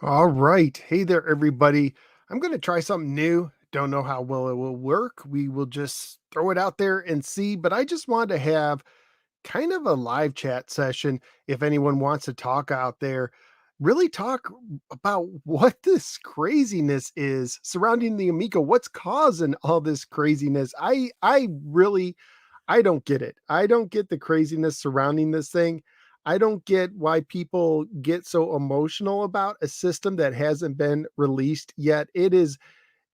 All right. Hey there, everybody. I'm going to try something new. Don't know how well it will work. We will just throw it out there and see. But I just wanted to have kind of a live chat session if anyone wants to talk out there. Really talk about what this craziness is surrounding the Amico. What's causing all this craziness? I don't get it. I don't get the craziness surrounding this thing. I don't get why people get so emotional about a system that hasn't been released yet. It is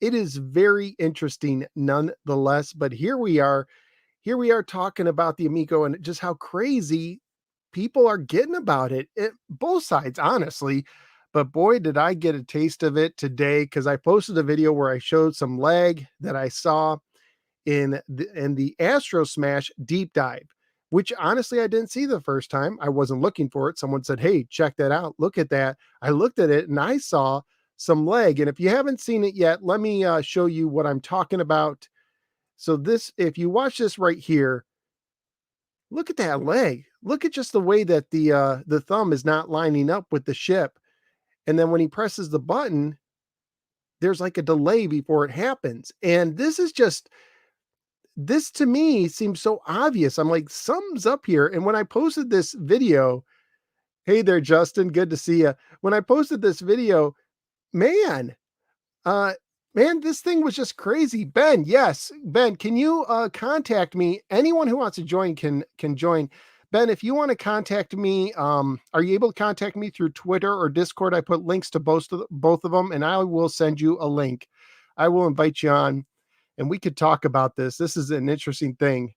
very interesting nonetheless, but here we are talking about the Amico and just how crazy people are getting about it. Both sides, honestly. But boy, did I get a taste of it today because I posted a video where I showed some lag that I saw in the Astro Smash deep dive, which honestly I didn't see the first time. I wasn't looking for it. Someone said, "Hey, check that out. Look at that." I looked at it and I saw some leg. And if you haven't seen it yet, let me show you what I'm talking about. So this, if you watch this right here, look at that leg. Look at just the way that the thumb is not lining up with the ship. And then when he presses the button, there's like a delay before it happens. And this to me seems so obvious. I'm like, something's up here. And when I posted this video, hey there, Justin, good to see you. When I posted this video, man, uh, man, this thing was just crazy. Ben, yes, Ben, can you contact me? Anyone who wants to join can join. Ben, if you want to contact me, are you able to contact me through Twitter or Discord? I put links to both of them, and I will send you a link. I will invite you on and we could talk about this. This is an interesting thing.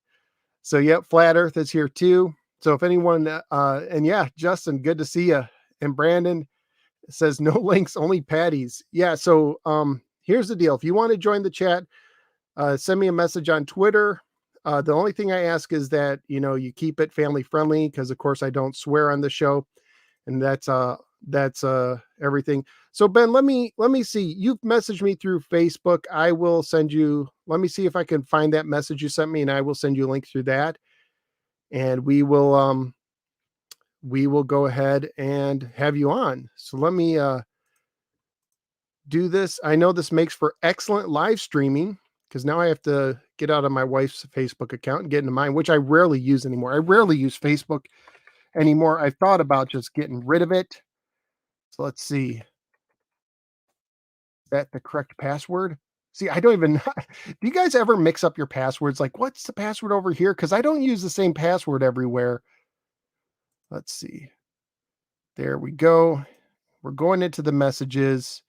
So, yep, Flat Earth is here too. So, if anyone, and yeah, Justin, good to see you. And Brandon says no links, only patties. Yeah. So, here's the deal. If you want to join the chat, send me a message on Twitter. The only thing I ask is that you keep it family friendly because, of course, I don't swear on the show, and that's everything. So Ben, let me see. You've messaged me through Facebook. I will send you. Let me see if I can find that message you sent me, and I will send you a link through that. And we will go ahead and have you on. So let me do this. I know this makes for excellent live streaming because now I have to get out of my wife's Facebook account and get into mine, which I rarely use anymore. I rarely use Facebook anymore. I've thought about just getting rid of it. So let's see. Is that the correct password? See, I don't even do you guys ever mix up your passwords? Like, what's the password over here? Because I don't use the same password everywhere. Let's see. There we go. We're going into the messages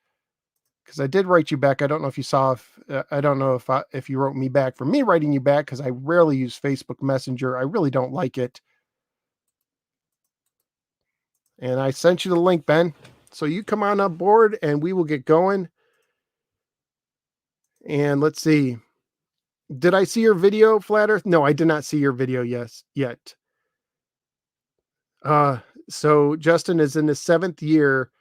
because I did write you back. I don't know if you saw if I don't know if you wrote me back for me writing you back because I rarely use Facebook Messenger. I really don't like it. And I sent you the link, Ben. So you come on up board and we will get going. And let's see. Did I see your video, Flat Earth? No, I did not see your video yet. Uh, so Justin is in his 7th year.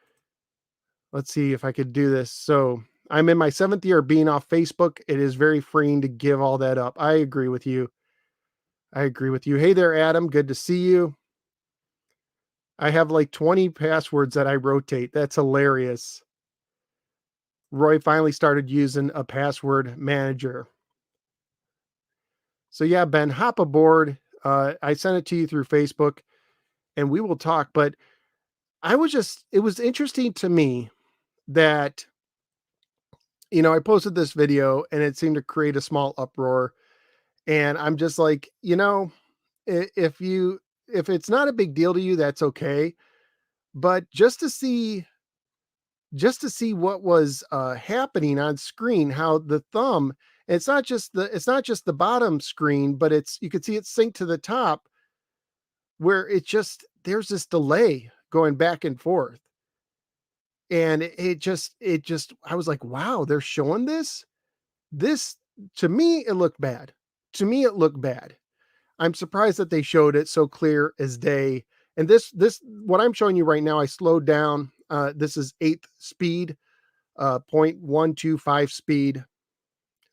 Let's see if I could do this. So I'm in my 7th year of being off Facebook. It is very freeing to give all that up. I agree with you. Hey there, Adam. Good to see you. I have like 20 passwords that I rotate. That's hilarious. Roy finally started using a password manager. So yeah, Ben, hop aboard. I sent it to you through Facebook and we will talk. But it was interesting to me that, I posted this video and it seemed to create a small uproar. And I'm just like, if it's not a big deal to you, that's okay. But just to see what was happening on screen, how the thumb, it's not just the bottom screen, but you could see it sync to the top where there's this delay going back and forth. And it just I was like, wow, they're showing this. To me it looked bad. I'm surprised that they showed it so clear as day. And this what I'm showing you right now, I slowed down. This is 8th speed, 0.125 speed.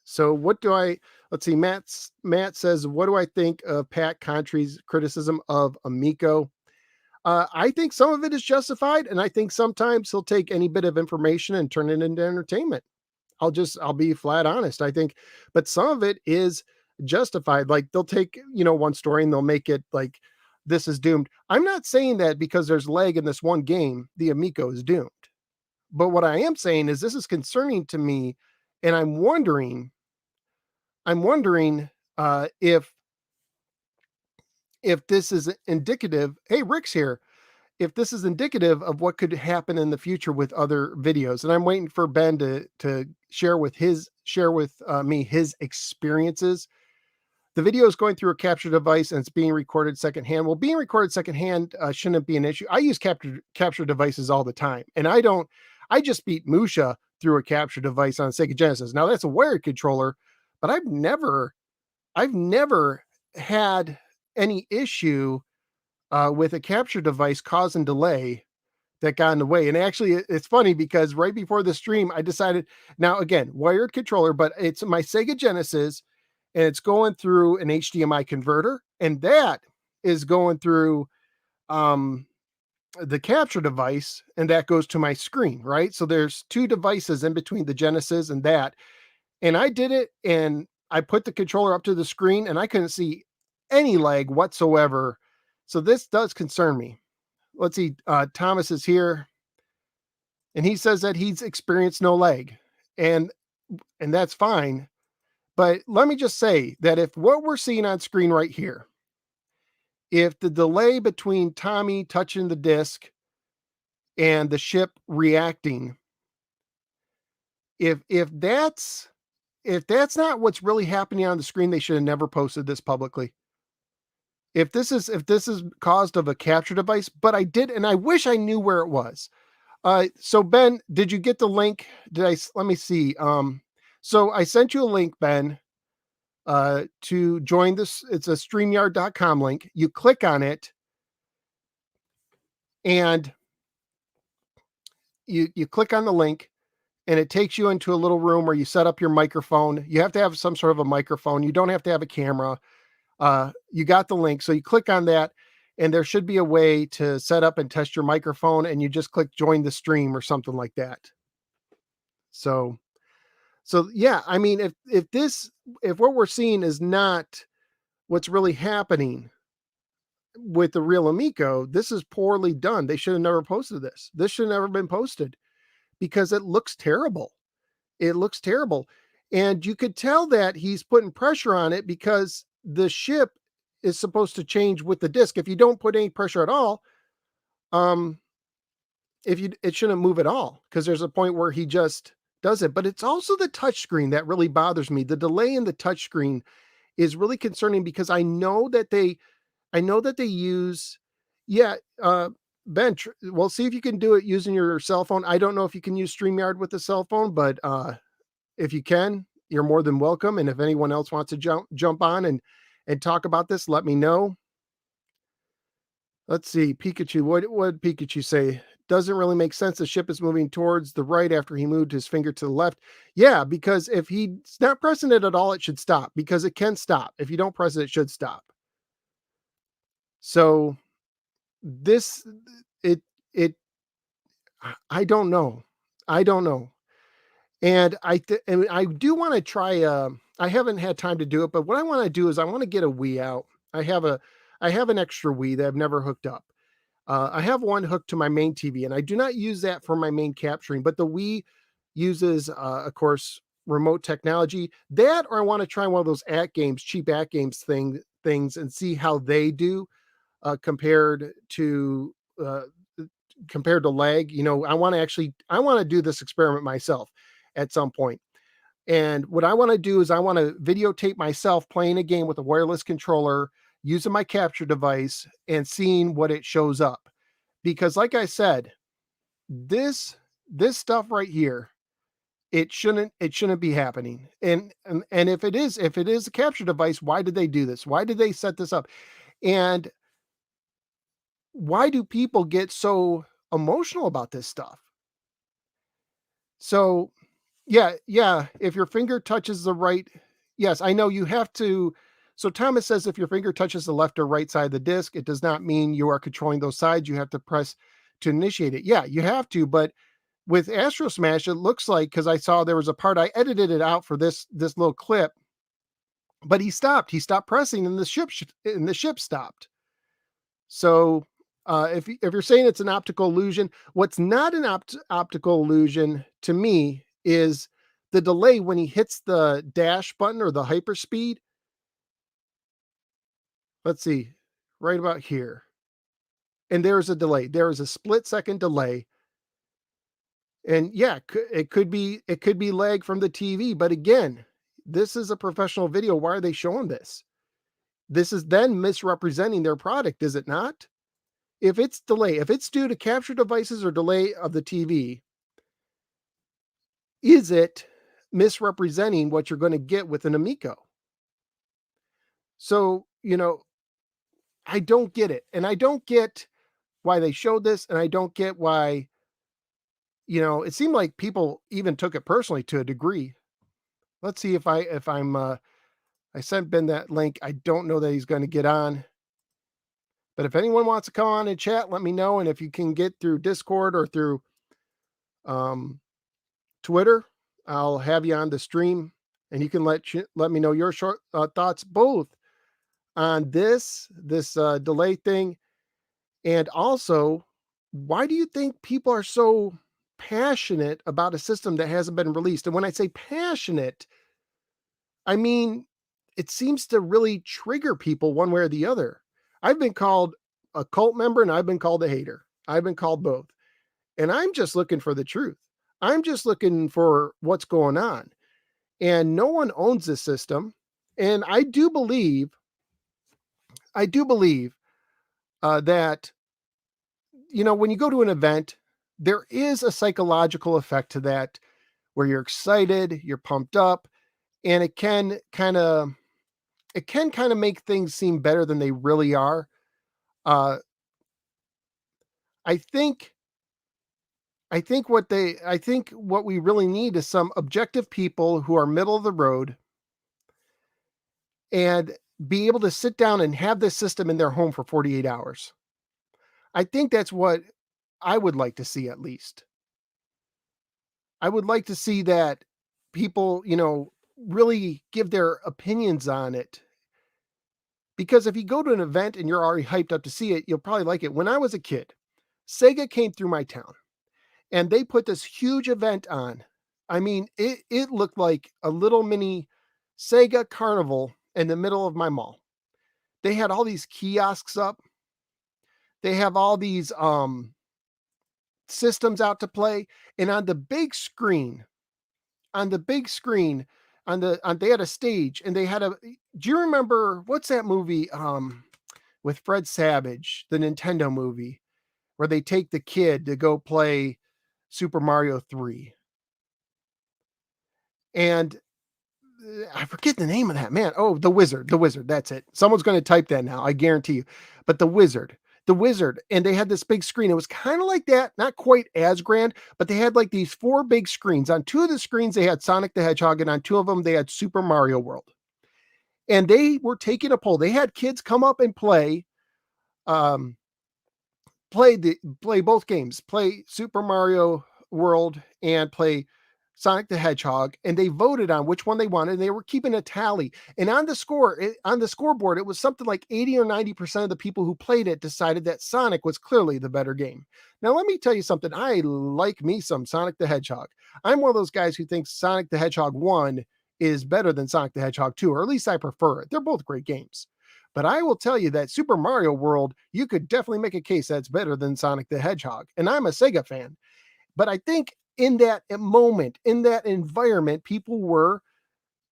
So let's see, Matt says, what do I think of Pat Contry's criticism of Amico? I think some of it is justified, and I think sometimes he'll take any bit of information and turn it into entertainment. I'll be flat honest. I think, but some of it is justified. Like they'll take, one story and they'll make it like this is doomed. I'm not saying that because there's lag in this one game, the Amico is doomed. But what I am saying is this is concerning to me, and I'm wondering if this is indicative. Hey, Rick's here. If this is indicative of what could happen in the future with other videos, and I'm waiting for Ben to share with me his experiences. The video is going through a capture device and it's being recorded secondhand. Well, being recorded secondhand shouldn't be an issue. I use capture devices all the time, and I just beat Musha through a capture device on Sega Genesis. Now that's a wired controller, but I've never had any issue with a capture device causing delay that got in the way. And actually, it's funny because right before the stream, I decided, now again, wired controller, but it's my Sega Genesis and it's going through an HDMI converter, and that is going through the capture device, and that goes to my screen, right? So there's two devices in between the Genesis and that. And I did it, and I put the controller up to the screen and I couldn't see any lag whatsoever. So this does concern me. Let's see. Thomas is here, and he says that he's experienced no lag, and that's fine. But let me just say that if what we're seeing on screen right here, if the delay between Tommy touching the disc and the ship reacting, if that's not what's really happening on the screen, they should have never posted this publicly. If this is caused of a capture device, but I did, and I wish I knew where it was. So Ben, did you get the link? Let me see. So I sent you a link, Ben, to join this. It's a StreamYard.com link. You click on it, and you click on the link, and it takes you into a little room where you set up your microphone. You have to have some sort of a microphone. You don't have to have a camera. You got the link. So you click on that, and there should be a way to set up and test your microphone, and you just click join the stream or something like that. So yeah, I mean, if what we're seeing is not what's really happening with the real Amico, this is poorly done. They should have never posted this. This should have never been posted because it looks terrible. It looks terrible. And you could tell that he's putting pressure on it because the ship is supposed to change with the disc. If you don't put any pressure at all, it shouldn't move at all, because there's a point where he just does it. But it's also the touchscreen that really bothers me. The delay in the touchscreen is really concerning because I know that they use, yeah, Ben, well, see if you can do it using your cell phone. I don't know if you can use StreamYard with a cell phone, but if you can, you're more than welcome. And if anyone else wants to jump on and talk about this, let me know. Let's see, Pikachu. What did Pikachu say? Doesn't really make sense. The ship is moving towards the right after he moved his finger to the left. Yeah, because if he's not pressing it at all, it should stop, because it can stop. If you don't press it, it should stop. So this, I don't know. I don't know. And I do want to try, I haven't had time to do it, but what I want to do is I want to get a Wii out. I have an extra Wii that I've never hooked up. I have one hooked to my main TV, and I do not use that for my main capturing, but the Wii uses, of course, remote technology. That, or I want to try one of those cheap at games things, and see how they do compared to lag. I want to do this experiment myself at some point. And what I want to do is I want to videotape myself playing a game with a wireless controller, using my capture device and seeing what it shows up. Because like I said, this stuff right here, it shouldn't be happening. And if it is a capture device, why did they do this? Why did they set this up? And why do people get so emotional about this stuff? So yeah, if your finger touches the right, yes, I know you have to So Thomas says if your finger touches the left or right side of the disc, it does not mean you are controlling those sides. You have to press to initiate it. Yeah, you have to, but with Astro Smash, it looks like, because I saw there was a part, I edited it out for this little clip, but he stopped. He stopped pressing, and the ship stopped. So if you're saying it's an optical illusion, what's not an optical illusion to me is the delay when he hits the dash button or the hyperspeed. Let's see, right about here. And there's a delay. There is a split-second delay. And yeah, it could be lag from the TV, but again, this is a professional video. Why are they showing this? This is then misrepresenting their product, is it not? If it's delay, if it's due to capture devices or delay of the TV, is it misrepresenting what you're going to get with an Amico? So, I don't get it. And I don't get why they showed this. And I don't get why, it seemed like people even took it personally to a degree. Let's see I sent Ben that link. I don't know that he's going to get on. But if anyone wants to come on and chat, let me know. And if you can get through Discord or through Twitter, I'll have you on the stream, and you can let me know your short thoughts both on this delay thing, and also why do you think people are so passionate about a system that hasn't been released? And when I say passionate, I mean it seems to really trigger people one way or the other. I've been called a cult member and I've been called a hater. I've been called both. And I'm just looking for the truth. I'm just looking for what's going on. And no one owns this system. And I do believe that, when you go to an event, there is a psychological effect to that where you're excited, you're pumped up, and it can kind of make things seem better than they really are. Uh, I think what we really need is some objective people who are middle of the road and be able to sit down and have this system in their home for 48 hours. I think that's what I would like to see, at least. I would like to see that people, really give their opinions on it. Because if you go to an event and you're already hyped up to see it, you'll probably like it. When I was a kid, Sega came through my town and they put this huge event on. I mean, it looked like a little mini Sega carnival in the middle of my mall. They had all these kiosks up. They have all these systems out to play, and on the big screen, they had a stage, and they had a. Do you remember what's that movie with Fred Savage, the Nintendo movie, where they take the kid to go play Super Mario 3? And I forget the name of that, man. Oh, the Wizard. That's it. Someone's going to type that now, I guarantee you. But the Wizard. And they had this big screen. It was kind of like that, not quite as grand, but they had like these 4 big screens. On 2 of the screens, they had Sonic the Hedgehog, and on 2 of them, they had Super Mario World. And they were taking a poll. They had kids come up and play both games, play Super Mario World and play Sonic the Hedgehog, and they voted on which one they wanted, and they were keeping a tally. And on the scoreboard, it was something like 80 or 90% of the people who played it decided that Sonic was clearly the better game. Now, let me tell you something. I like me some Sonic the Hedgehog. I'm one of those guys who thinks Sonic the Hedgehog 1 is better than Sonic the Hedgehog 2, or at least I prefer it. They're both great games. But I will tell you that Super Mario World, you could definitely make a case that's better than Sonic the Hedgehog. And I'm a Sega fan. But I think in that moment, in that environment, people were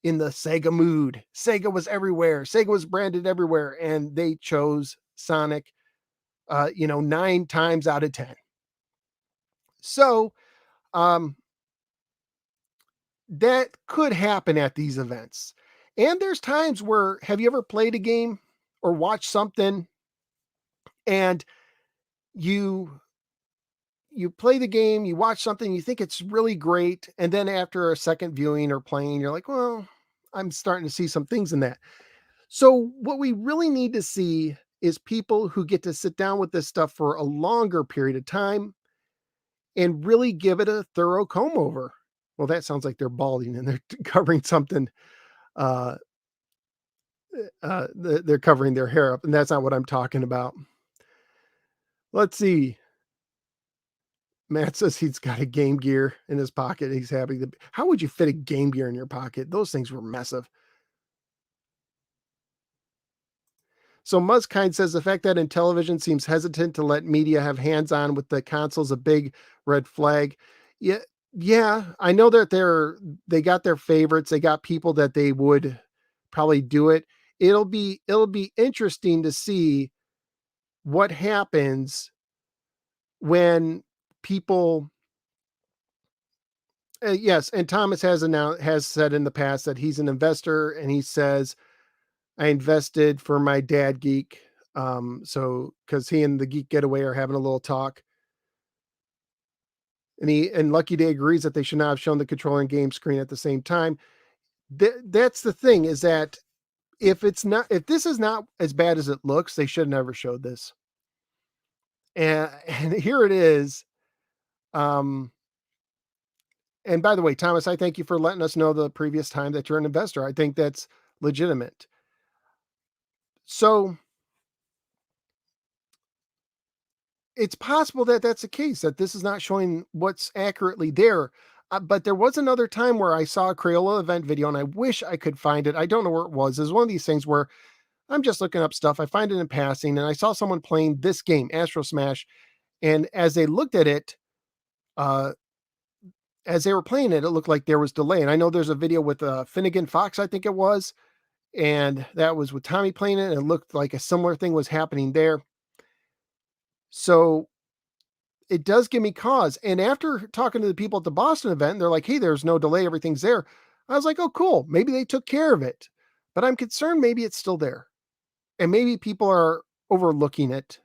in the Sega mood. Sega was everywhere. Sega was branded everywhere. And they chose Sonic, 9 times out of 10. So that could happen at these events. And there's times where, have you ever played a game or watched something and you play the game, you watch something, you think it's really great, and then after a second viewing or playing, you're like, well, I'm starting to see some things in that. So what we really need to see is people who get to sit down with this stuff for a longer period of time and really give it a thorough comb over. Well, that sounds like they're balding and they're covering something. Uh, they're covering their hair up, and that's not what I'm talking about. Let's see. Matt says he's got a Game Gear in his pocket. He's happy. How would you fit a Game Gear in your pocket? Those things were massive. So Muskind says the fact that Intellivision seems hesitant to let media have hands-on with the console's a big red flag. Yeah, yeah, I know that they got their favorites. They got people that they would probably do it. It'll be interesting to see what happens when people yes, and Thomas has said in the past that he's an investor, and he says I invested for my dad geek. So because he and the geek getaway are having a little talk, and Lucky Day agrees that they should not have shown the controller and game screen at the same time. That's the thing, is that if this is not as bad as it looks, they should have never showed this. And here it is. Um, and by the way, Thomas, I thank you for letting us know the previous time that you're an investor. I think that's legitimate. So it's possible that that's the case, that this is not showing what's accurately there. But there was another time where I saw a Crayola event video, and I wish I could find it. I don't know where it was. It's one of these things where I'm just looking up stuff. I find it in passing, and I saw someone playing this game, Astro Smash. And as they looked at it, uh, as they were playing it, it looked like there was delay. And I know there's a video with Finnegan Fox, I think it was, and that was with Tommy playing it, and it looked like a similar thing was happening there. So it does give me cause. And after talking to the people at the Boston event, they're like, hey, there's no delay, everything's there. I was like, oh, cool. Maybe they took care of it. But I'm concerned maybe it's still there. And maybe people are overlooking it.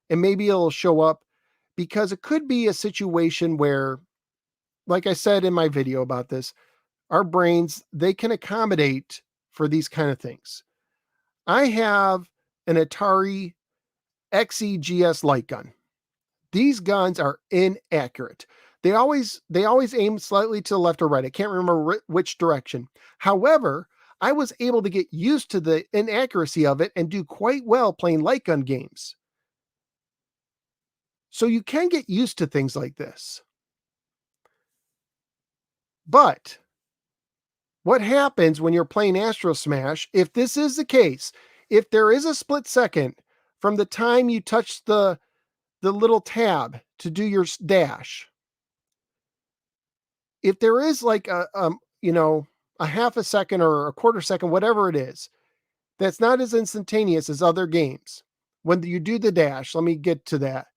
And maybe it'll show up, because it could be a situation where, like I said in my video about this, our brains, they can accommodate for these kind of things. I have an Atari XEGS light gun. These guns are inaccurate. They always aim slightly to the left or right. I can't remember which direction. However, I was able to get used to the inaccuracy of it and do quite well playing light gun games. So you can get used to things like this. But what happens when you're playing Astro Smash, if this is the case, if there is a split second from the time you touch the little tab to do your dash, if there is like a half a second or a quarter second, whatever it is, that's not as instantaneous as other games. When you do the dash, let me get to that.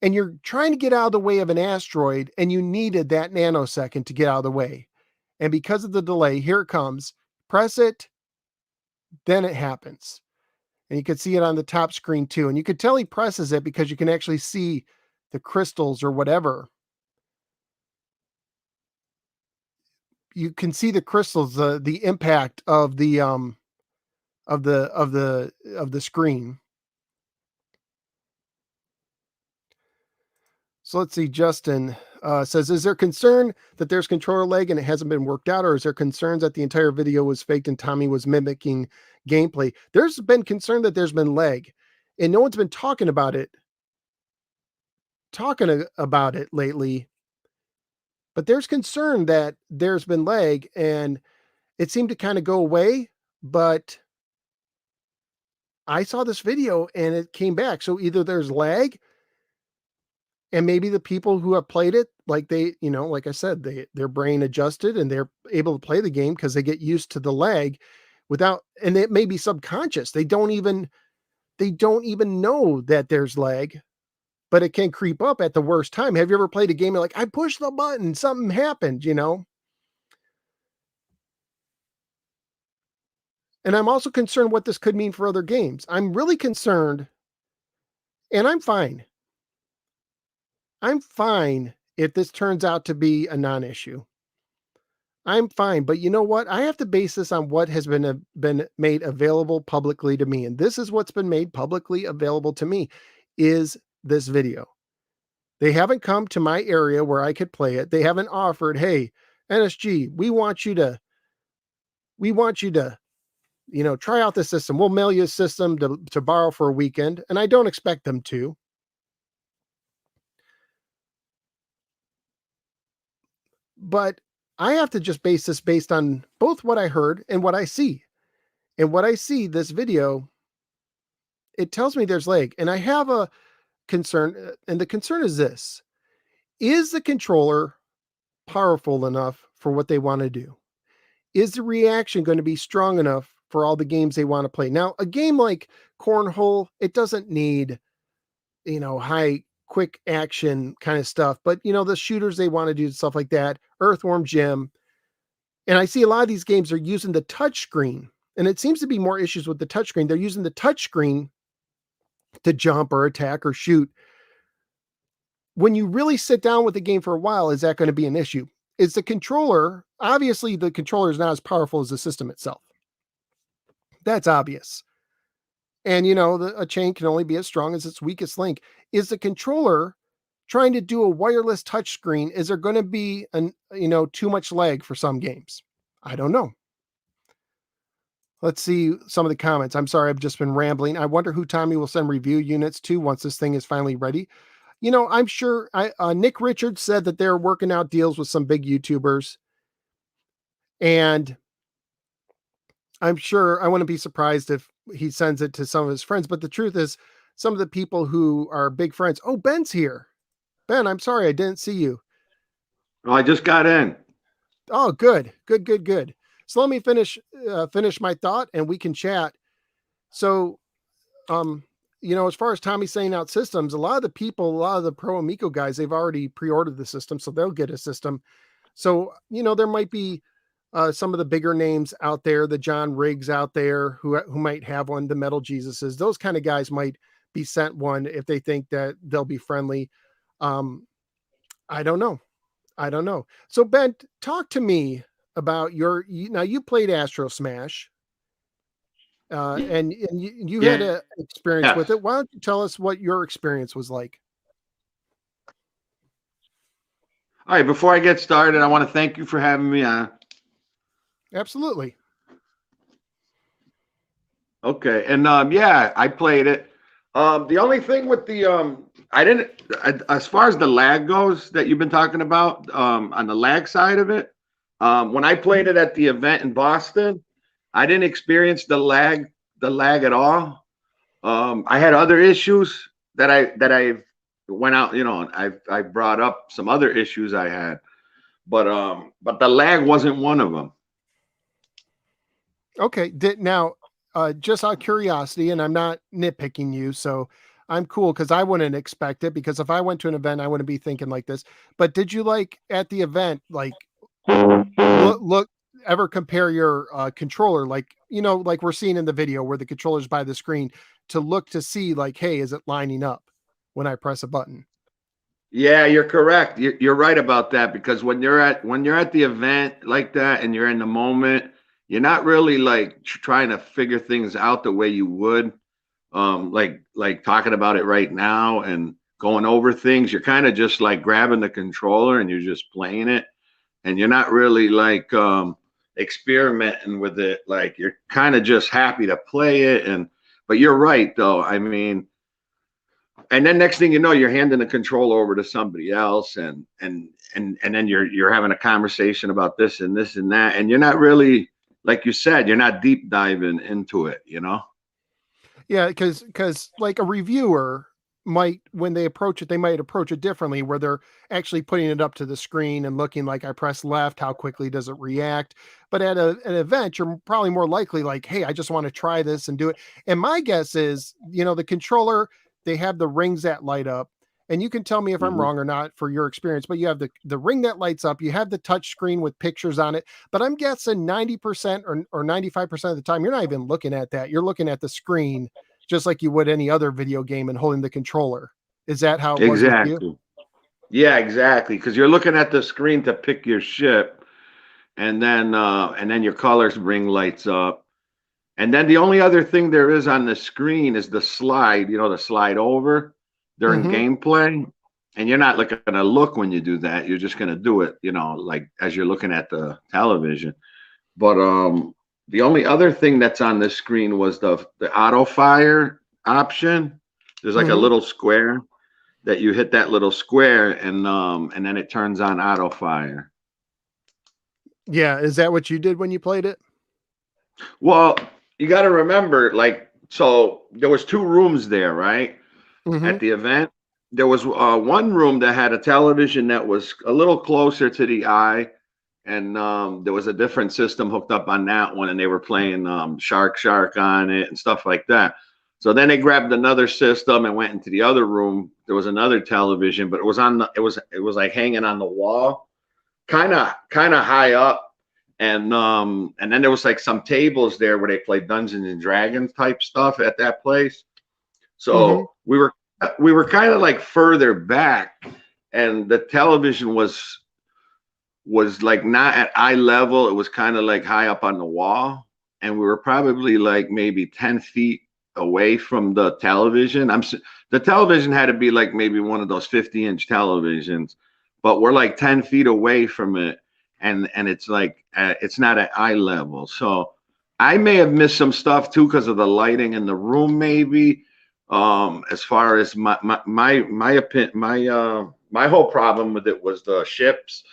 And you're trying to get out of the way of an asteroid, and you needed that nanosecond to get out of the way. And because of the delay, here it comes. Press it, then it happens. And you can see it on the top screen too. And you could tell he presses it because you can actually see the crystals or whatever. You can see the crystals, the impact of the screen. So let's see. Justin says, "Is there concern that there's controller lag and it hasn't been worked out, or is there concerns that the entire video was faked and Tommy was mimicking gameplay?" There's been concern that there's been lag, and no one's been talking about it lately. But there's concern that there's been lag, and it seemed to kind of go away. But I saw this video and it came back. So either there's lag, and maybe the people who have played it, like like I said, their brain adjusted and they're able to play the game because they get used to the lag without, and it may be subconscious. They don't even know that there's lag, but it can creep up at the worst time. Have you ever played a game and like, I pushed the button, something happened? And I'm also concerned what this could mean for other games. I'm really concerned, and I'm fine. I'm fine if this turns out to be a non-issue. I'm fine, but you know what? I have to base this on what has been made available publicly to me, and this is what's been made publicly available to me is this video. They haven't come to my area where I could play it. They haven't offered, "Hey, NSG, we want you to, try out the system. We'll mail you a system to borrow for a weekend." And I don't expect them to. But I have to just base this based on both what I heard and what I see. And what I see, this video, it tells me there's lag. And I have a concern, and the concern is this: is the controller powerful enough for what they want to do? Is the reaction going to be strong enough for all the games they want to play? Now, a game like Cornhole, it doesn't need, high quick action kind of stuff, but the shooters they want to do, stuff like that, Earthworm Gym. And I see a lot of these games are using the touch screen, and it seems to be more issues with the touch screen. They're using the touch screen to jump or attack or shoot. When you really sit down with the game for a while, is that going to be an issue? Is the controller, obviously the controller is not as powerful as the system itself. That's obvious. And a chain can only be as strong as its weakest link. Is the controller trying to do a wireless touch screen? Is there going to be too much lag for some games? I don't know. Let's see some of the comments. I'm sorry, I've just been rambling. I wonder who Tommy will send review units to once this thing is finally ready. I'm sure Nick Richards said that they're working out deals with some big YouTubers. And I'm sure I wouldn't be surprised if he sends it to some of his friends. But the truth is, some of the people who are big friends. Oh, Ben's here. Ben, I'm sorry I didn't see you. Oh, I just got in. Oh, good. So let me finish my thought and we can chat. So, as far as Tommy saying out systems, a lot of the pro Amico guys, they've already pre-ordered the system, so they'll get a system. So, there might be some of the bigger names out there, the John Riggs out there who might have one, the Metal Jesuses, those kind of guys might be sent one if they think that they'll be friendly. I don't know. So Ben, talk to me about now you played Astro Smash. And you had an experience with it. Why don't you tell us what your experience was like? All right, before I get started, I want to thank you for having me on. Absolutely. Okay, and I played it. The only thing with the as far as the lag goes that you've been talking about, on the lag side of it, when I played it at the event in Boston, I didn't experience the lag at all. I had other issues that I went out, I brought up some other issues I had, but the lag wasn't one of them. Okay. Now, just out of curiosity, and I'm not nitpicking you, so I'm cool because I wouldn't expect it, because if I went to an event, I wouldn't be thinking like this. But did you at the event, look ever compare your controller, like we're seeing in the video where the controller's by the screen, to look to see hey, is it lining up when I press a button? Yeah, you're correct. You're right about that, because when you're at the event like that and you're in the moment, you're not really trying to figure things out the way you would, like talking about it right now and going over things. You're kind of just grabbing the controller and you're just playing it, and you're not really experimenting with it. You're kind of just happy to play it. But you're right though. I mean, and then next thing you know, you're handing the controller over to somebody else, and then you're having a conversation about this and this and that, and you're not really, like you said, you're not deep diving into it, Yeah, because a reviewer might, when they approach it, they might approach it differently, where they're actually putting it up to the screen and looking I press left, how quickly does it react? But at an event, you're probably more likely hey, I just want to try this and do it. And my guess is, the controller, they have the rings that light up, and you can tell me if I'm wrong or not for your experience, but you have the ring that lights up, you have the touch screen with pictures on it, but I'm guessing 90% or 95% of the time, you're not even looking at that. You're looking at the screen just like you would any other video game and holding the controller. Is that how it was with you? Yeah, exactly. Because you're looking at the screen to pick your ship, and then your colors ring lights up. And then the only other thing there is on the screen is the slide, the slide over during Mm-hmm. gameplay. And you're not going to look when you do that. You're just going to do it, like as you're looking at the television. But the only other thing that's on the screen was the auto fire option. There's like a Mm-hmm. little square that you hit that little square and then it turns on auto fire. Yeah. Is that what you did when you played it? Well, you got to remember, like, so there was two rooms there, right? Mm-hmm. At the event, there was one room that had a television that was a little closer to the eye, and there was a different system hooked up on that one, and they were playing Shark Shark on it and stuff like that. So then they grabbed another system and went into the other room. There was another television, but it was like hanging on the wall, kind of high up. And then there was like some tables there where they played Dungeons and Dragons type stuff at that place. Mm-hmm. So we were kind of like further back, and the television was like not at eye level. It was kind of like high up on the wall, and we were probably like maybe 10 feet away from the television. The television had to be like maybe one of those 50-inch televisions, but we're like 10 feet away from it, and it's like it's not at eye level. So I may have missed some stuff too because of the lighting in the room, maybe. As far as my opinion, my whole problem with it was the ships.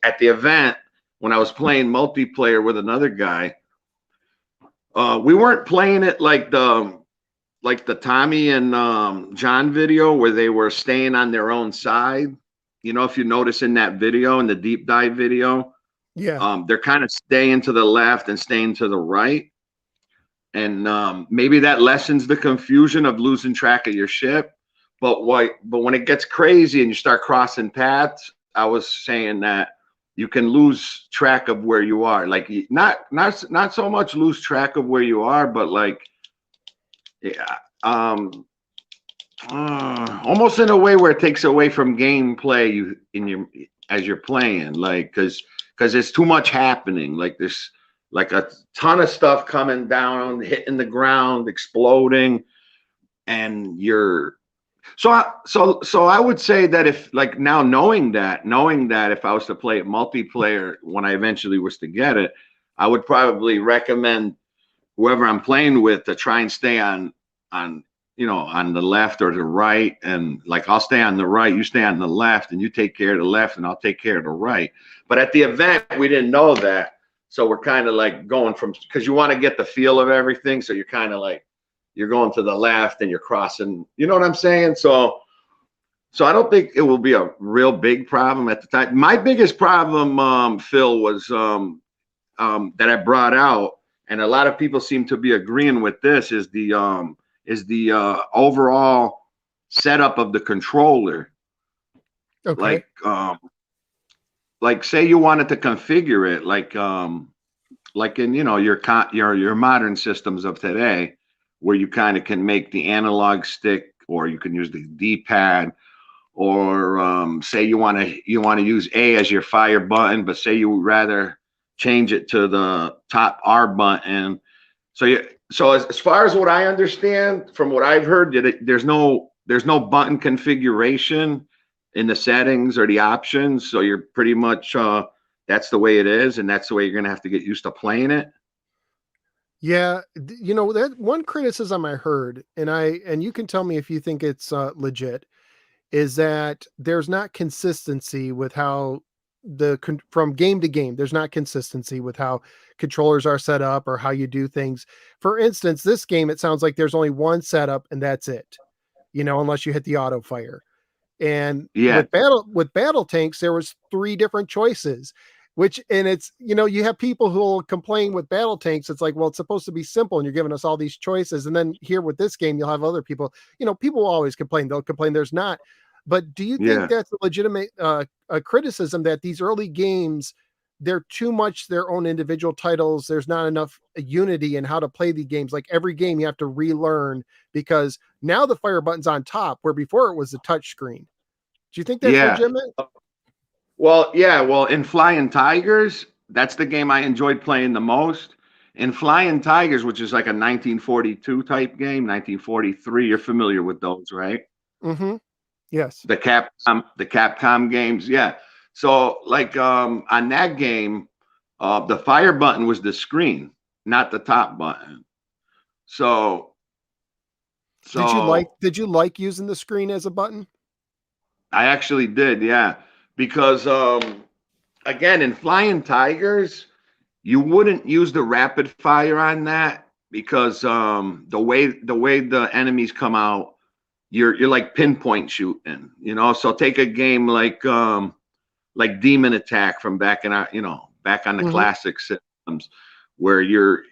At the event, when I was playing multiplayer with another guy, we weren't playing it like the Tommy and John video where they were staying on their own side. If you notice in that video, in the deep dive video, Yeah. they're kind of staying to the left and staying to the right. And maybe that lessens the confusion of losing track of your ship. But when it gets crazy and you start crossing paths, I was saying that you can lose track of where you are. Like not so much lose track of where you are, but like yeah, almost in a way where it takes away from gameplay as you're playing, like because there's too much happening. Like there's like a ton of stuff coming down, hitting the ground, exploding, and you're so I would say that if like now knowing that if I was to play it multiplayer when I eventually was to get it, I would probably recommend whoever I'm playing with to try and stay on the left or the right, and like I'll stay on the right, you stay on the left, and you take care of the left, and I'll take care of the right. But at the event, we didn't know that, so we're kind of like going from because you want to get the feel of everything, so you're kind of like you're going to the left and you're crossing. You know what I'm saying? So I don't think it will be a real big problem at the time. My biggest problem, Phil, was that I brought out, and a lot of people seem to be agreeing with this, is the overall setup of the controller. Okay. Like say you wanted to configure it like in your modern systems of today, where you kind of can make the analog stick, or you can use the D-pad, or say you want to use A as your fire button, but say you would rather change it to the top R button. So as far as what I understand, from what I've heard, there's no button configuration in the settings or the options. So you're pretty much that's the way it is, and that's the way you're gonna have to get used to playing it. Yeah, that one criticism I heard, and you can tell me if you think it's legit, is that there's not consistency with how from game to game. There's not consistency with how controllers are set up or how you do things. For instance, this game, it sounds like there's only one setup and that's it. Unless you hit the auto fire. And Yeah, with battle tanks, there was 3 different choices, and it's, you have people who will complain with battle tanks. It's like, well, it's supposed to be simple and you're giving us all these choices. And then here with this game, you'll have other people, people will always complain. They'll complain there's not. But do you think yeah. that's a legitimate a criticism that these early games, they're too much their own individual titles? There's not enough unity in how to play the games. Like every game you have to relearn because now the fire button's on top, where before it was the touch screen. Do you think that's Yeah. legitimate? Well, yeah. Well, in Flying Tigers, that's the game I enjoyed playing the most. And Flying Tigers, which is like a 1942 type game, 1943. You're familiar with those, right? Mm-hmm. Yes. The Capcom games, yeah. So like on that game, the fire button was the screen, not the top button. So so Did you like using the screen as a button? I actually did, yeah. Because again, in Flying Tigers, you wouldn't use the rapid fire on that because the way the enemies come out, you're like pinpoint shooting, So take a game like Demon Attack from back in our, back on the Mm-hmm. classic systems, where you're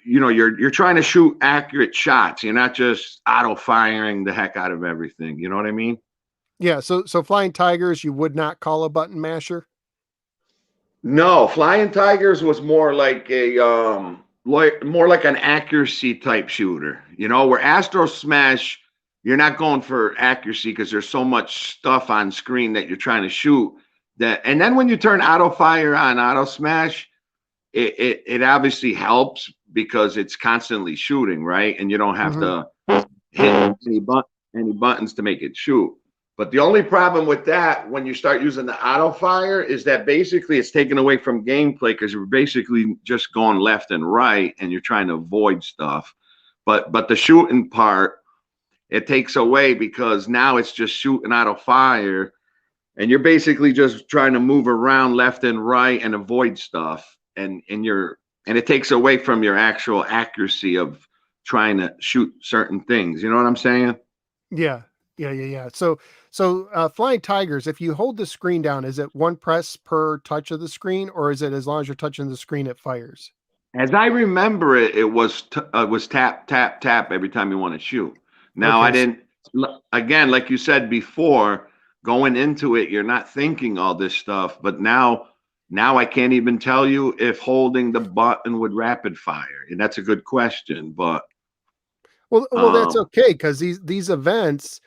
trying to shoot accurate shots. You're not just auto firing the heck out of everything. You know what I mean? Yeah. So Flying Tigers, you would not call a button masher. No, Flying Tigers was more like more like an accuracy type shooter. Where Astro Smash, you're not going for accuracy because there's so much stuff on screen that you're trying to shoot. And then when you turn auto fire on auto smash, it obviously helps because it's constantly shooting, right? And you don't have Mm-hmm. to hit any buttons to make it shoot. But the only problem with that when you start using the auto fire is that basically it's taken away from gameplay because you're basically just going left and right and you're trying to avoid stuff. But the shooting part, it takes away because now it's just shooting auto fire and you're basically just trying to move around left and right and avoid stuff and it takes away from your actual accuracy of trying to shoot certain things. You know what I'm saying? Yeah. Yeah. So Flying Tigers, if you hold the screen down, is it one press per touch of the screen, or is it as long as you're touching the screen, it fires? As I remember it, it was tap tap tap every time you want to shoot. Now I Okay. didn't. Again, like you said before, going into it, you're not thinking all this stuff. But now I can't even tell you if holding the button would rapid fire, and that's a good question. But Well, that's um, okay because these events,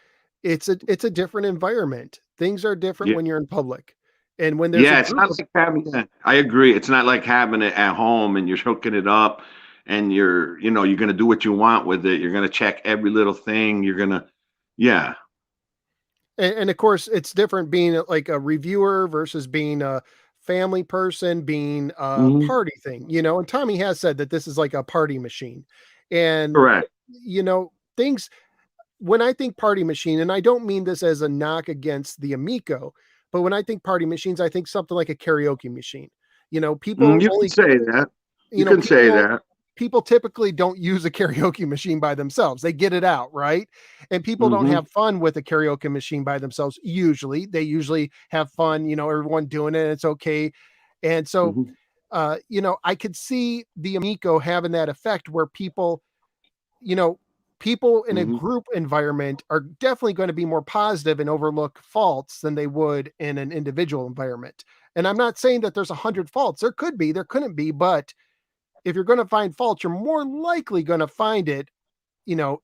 it's a different environment. Things are different yeah, when you're in public, and when there's a yeah, it's group not of like having. Yeah, I agree. It's not like having it at home and you're hooking it up, and you're gonna do what you want with it. You're gonna check every little thing. Yeah. and of course it's different being like a reviewer versus being a family person, being a Mhm. party thing, and Tommy has said that this is like a party machine. And Correct. things when I think party machine, and I don't mean this as a knock against the Amico, but when I think party machines, I think something like a karaoke machine. People You can only, say that. You you know, can say people that. people typically don't use a karaoke machine by themselves. They get it out, right? And people don't Mhm. have fun with a karaoke machine by themselves. Usually, they usually have fun, everyone doing it, and it's okay. And so, Mhm. I could see the Amico having that effect where you know, people in a Mhm. group environment are definitely going to be more positive and overlook faults than they would in an individual environment. And I'm not saying that there's 100 faults. There could be, there couldn't be, but if you're going to find faults, you're more likely going to find it,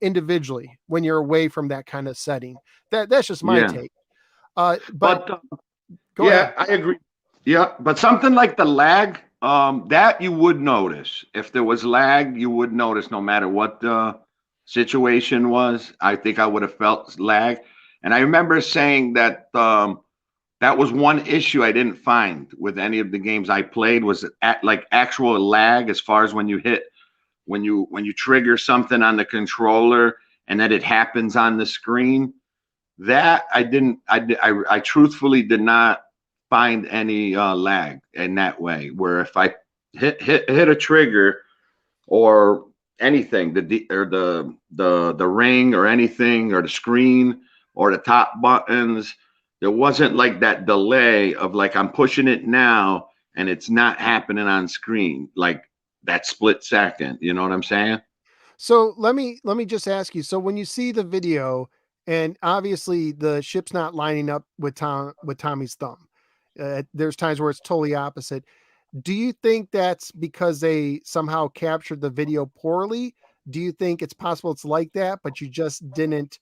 individually when you're away from that kind of setting. That's just my Yeah. take. But But go ahead. yeah, I agree. Yeah, but something like the lag, that you would notice. If there was lag, you would notice no matter what the situation was. I think I would have felt lag. And I remember saying that that was one issue I didn't find with any of the games I played was like actual lag as far as when you trigger something on the controller and that it happens on the screen. That I didn't. I truthfully did not find any lag in that way. Where if I hit a trigger or anything, the ring or anything or the screen or the top buttons, there wasn't like that delay of like I'm pushing it now and it's not happening on screen like that split second. You know what I'm saying? So let me just ask you. So when you see the video, and obviously the ship's not lining up with Tommy's thumb. There's times where it's totally opposite. Do you think that's because they somehow captured the video poorly? Do you think it's possible it's like that, but you just didn't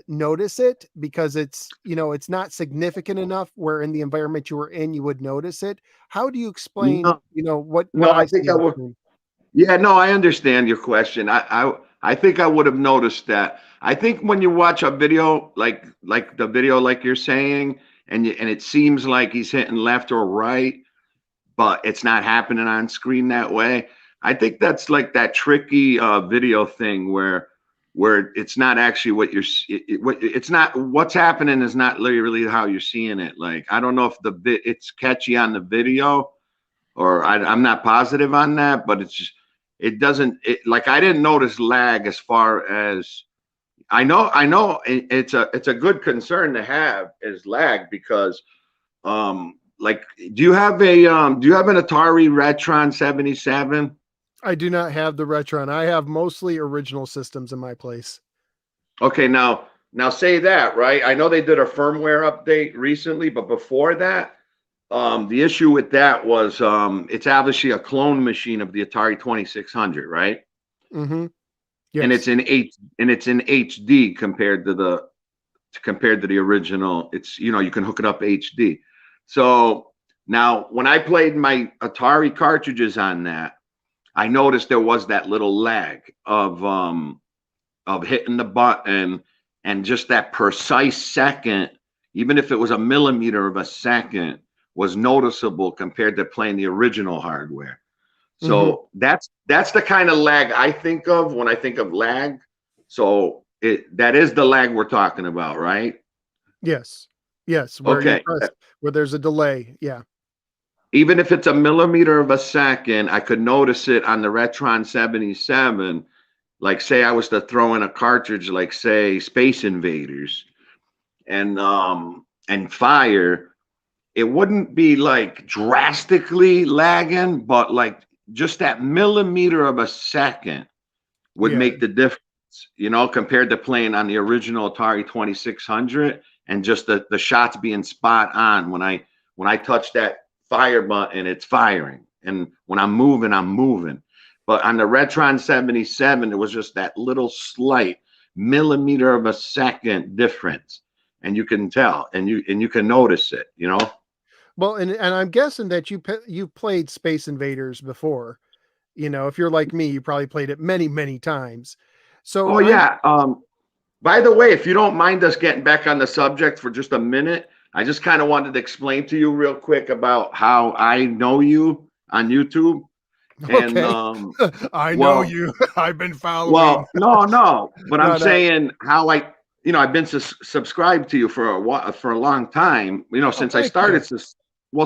notice it because it's, it's not significant enough where in the environment you were in, you would notice it. How do you explain, No, what no, I I think see I on would. screen? Yeah, no, I understand your question. I think I would have noticed that. I think when you watch a video like the video like you're saying, and it seems like he's hitting left or right, but it's not happening on screen that way. I think that's like that tricky video thing where it's not actually what it's not what's happening is not really how you're seeing it. Like I don't know if it's catchy on the video or I'm not positive on that, but it's just it doesn't like I didn't notice lag as far as I know it's a good concern to have is lag because like do you have an Atari Retron 77? I do not have the Retron. I have mostly original systems in my place. Okay, now say that, right? I know they did a firmware update recently, but before that, the issue with that was it's obviously a clone machine of the Atari 2600, right? Mm-hmm. And it's Yes. in HD compared to the original. It's you can hook it up HD. So now when I played my Atari cartridges on that, I noticed there was that little lag of hitting the button and just that precise second, even if it was a millimeter of a second, was noticeable compared to playing the original hardware. Mm-hmm. So that's the kind of lag I think of when I think of lag. So that is the lag we're talking about, right? Yes. Yes. Where you Okay. press, where there's a delay. Yeah. Even if it's a millimeter of a second, I could notice it on the Retron 77. Like say I was to throw in a cartridge, like say Space Invaders and fire, it wouldn't be like drastically lagging, but like just that millimeter of a second would Yeah. make the difference, compared to playing on the original Atari 2600 and just the shots being spot on. When I touch that fire button, it's firing. And when I'm moving. But on the Retron 77, it was just that little slight millimeter of a second difference. And you can tell and you can notice it. Well, and I'm guessing that you played Space Invaders before. If you're like me, you probably played it many, many times. So Oh I'm yeah. By the way, if you don't mind us getting back on the subject for just a minute, I just kind of wanted to explain to you real quick about how I know you on YouTube. And okay. I know well, you. I've been following. no, but I'm No, no. saying how I've been subscribed to you for a while, for a long time. Oh, Since I thank you. started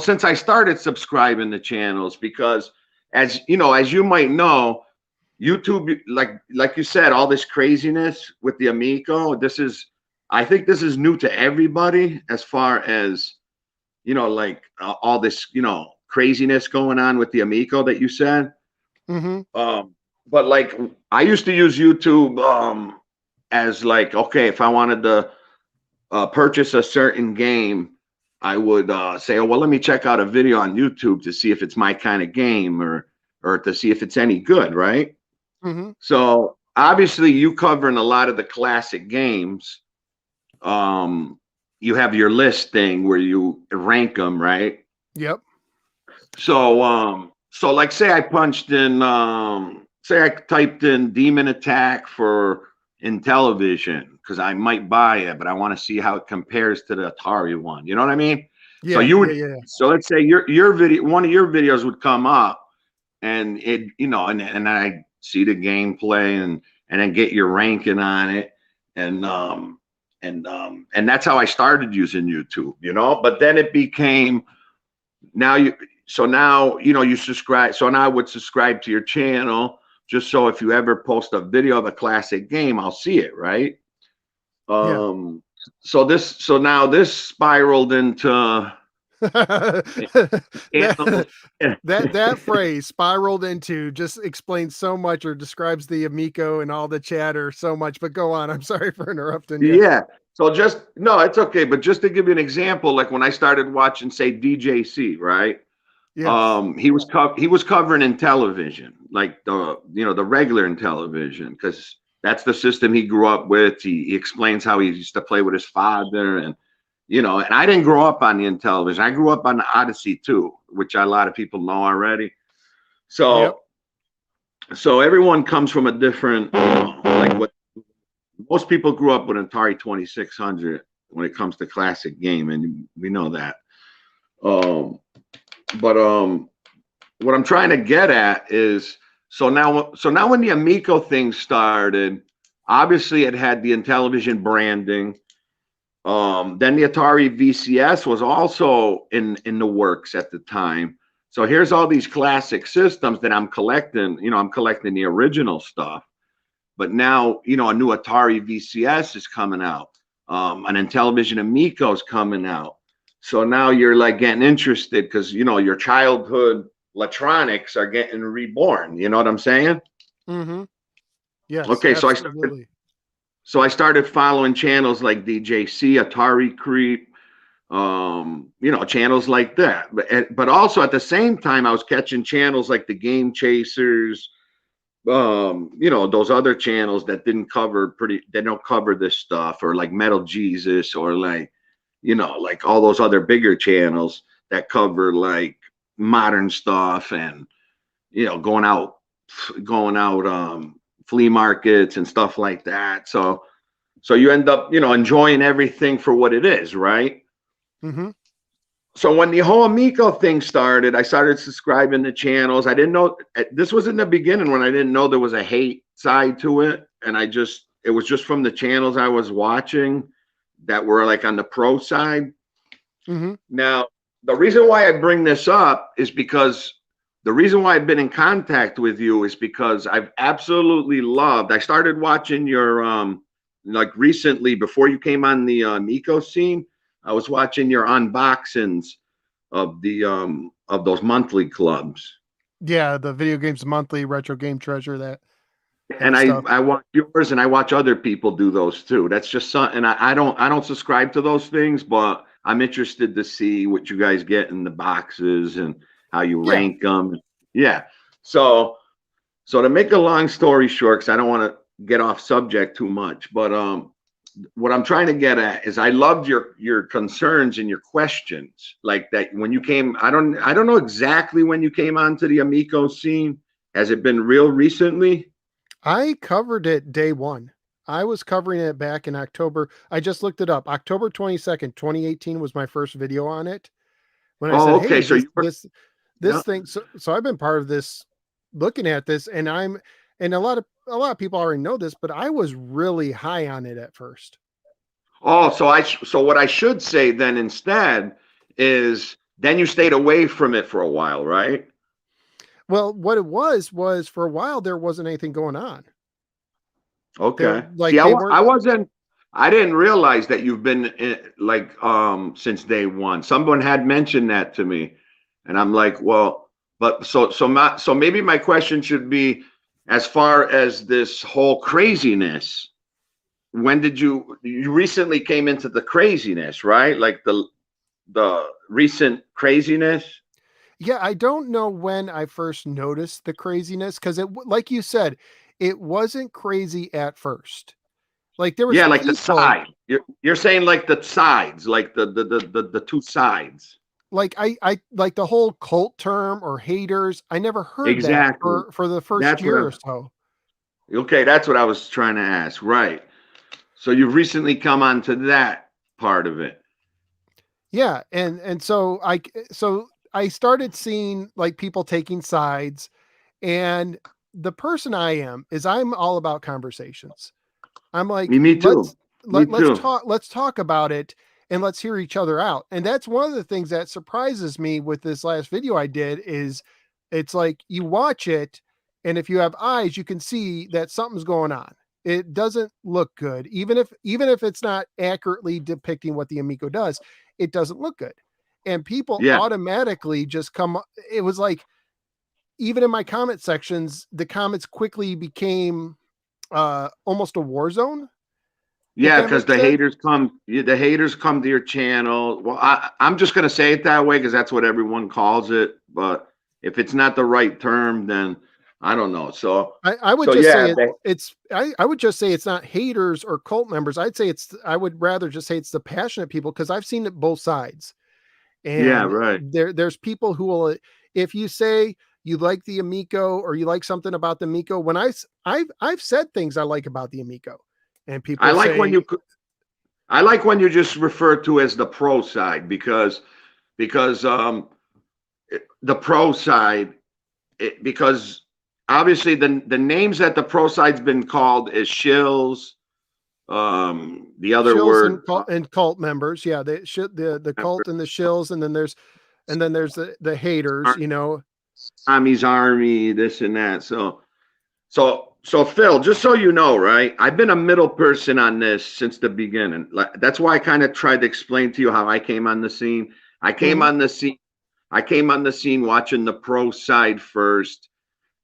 since I started subscribing to channels because as you might know, YouTube, like you said, all this craziness with the Amico. I think this is new to everybody as far as like all this craziness going on with the Amico that you said. Mm-hmm. But like I used to use YouTube as like okay, if I wanted to purchase a certain game, I would say, oh well, let me check out a video on YouTube to see if it's my kind of game or to see if it's any good, right? Mm-hmm. So obviously, you covering a lot of the classic games. You have your list thing where you rank them, right? Yep. So like, say I typed in Demon Attack for Intellivison because I might buy it, but I want to see how it compares to the Atari one. You know what I mean? So Yeah. you Yeah. would. Yeah. So let's say your video, one of your videos would come up, and it and I see the gameplay and then get your ranking on it and and that's how I started using YouTube, but then it became now you so now you subscribe, so now I would subscribe to your channel just so if you ever post a video of a classic game I'll see it, right? Yeah. So now this spiraled into that channels. that phrase spiraled into just explains so much or describes the Amico and all the chatter so much. But go on. I'm sorry for interrupting you. Yeah. So just no, it's okay. But just to give you an example, like when I started watching, say, DJC, right? Yes. He was covering Intellivison, like the regular Intellivison, because That's the system he grew up with. He explains how he used to play with his father, and and I didn't grow up on the Intellivision. I grew up on the Odyssey too, which a lot of people know already. Yep. So everyone comes from a different, like what most people grew up with Atari 2600 when it comes to classic game, and we know that. But what I'm trying to get at is so now when the Amico thing started, obviously it had the Intellivision branding. Then the Atari VCS was also in the works at the time. So here's all these classic systems that I'm collecting. I'm collecting the original stuff. But now, a new Atari VCS is coming out. An Intellivision Amico is coming out. So now you're like getting interested because, your childhood electronics are getting reborn. You know what I'm saying? Mm-hmm. Yes. Okay, absolutely. so I started following channels like DJC, Atari Creep, channels like that. But also at the same time, I was catching channels like the Game Chasers, those other channels that they don't cover this stuff, or like Metal Jesus, or like, like all those other bigger channels that cover like modern stuff and, going out flea markets and stuff like that. So you end up, enjoying everything for what it is, right? Mm-hmm. So when the whole Amico thing started, I started subscribing to channels. I didn't know this was in the beginning when I didn't know there was a hate side to it. And it was just from the channels I was watching that were like on the pro side. Mm-hmm. Now, the reason why I bring this up is because the reason why I've been in contact with you is because I've absolutely loved. I started watching your like recently before you came on the Amico scene. I was watching your unboxings of those monthly clubs. Yeah, the Video Games Monthly, Retro Game Treasure, that And stuff. I watch yours and I watch other people do those too. That's just something I don't subscribe to those things, but I'm interested to see what you guys get in the boxes and how you Yeah. rank them. Yeah. So to make a long story short, because I don't want to get off subject too much, but what I'm trying to get at is I loved your concerns and your questions, like that when you came. I don't know exactly when you came onto the Amico scene. Has it been real recently? I covered it day one. I was covering it back in October. I just looked it up. October 22nd, 2018 was my first video on it. When I said, Oh, hey, okay. So you were, this yeah. thing. So I've been part of this, looking at this, and a lot of people already know this, but I was really high on it at first. Oh, so what I should say then instead is then you stayed away from it for a while, right? Well, what it was for a while, there wasn't anything going on. There, Okay. See, like they weren't. I didn't realize that you've been like since day one. Someone had mentioned that to me, and I'm like, well, but so maybe my question should be, as far as this whole craziness, when did you recently came into the craziness, right? Like the recent craziness. Yeah, I don't know when I first noticed the craziness, because like you said, it wasn't crazy at first. Like there was Yeah, like the people, side. You're saying like the sides, like the two sides. like I like the whole cult term or haters. I never heard that Exactly. for the first That's what year I or so. Okay, that's what I was trying to ask. Right. So you've recently come onto that part of it. Yeah, and so I started seeing like people taking sides, and the person I am is I'm all about conversations. I'm like, Me too. Me too. let's talk about it, and let's hear each other out. And that's one of the things that surprises me with this last video I did is it's like you watch it, and if you have eyes, you can see that something's going on. It doesn't look good. Even if it's not accurately depicting what the Amico does, it doesn't look good. And people Yeah. automatically just come. It was like, even in my comment sections, the comments quickly became almost a war zone, if Yeah, that because makes sense. the haters come to your channel. Well, I'm just gonna say it that way because that's what everyone calls it. But if it's not the right term, then I don't know. So I would so just yeah, say I would just say it's not haters or cult members. I would rather just say it's the passionate people, because I've seen it both sides. yeah, And right. there's people who will, if you say you like the Amico or you like something about the Amico, when I've said things I like about the Amico, and I people like when say, you I like when you just refer to as the pro side because the pro side because obviously the names that the pro side's been called is shills, the other shills word and cult members. Yeah, they should, the cult and the shills, and then there's the haters, Tommy's Army, this and that. So Phil, just so you know, right? I've been a middle person on this since the beginning. That's why I kind of tried to explain to you how I came on the scene. I came Mhm. on the scene. I came on the scene watching the pro side first.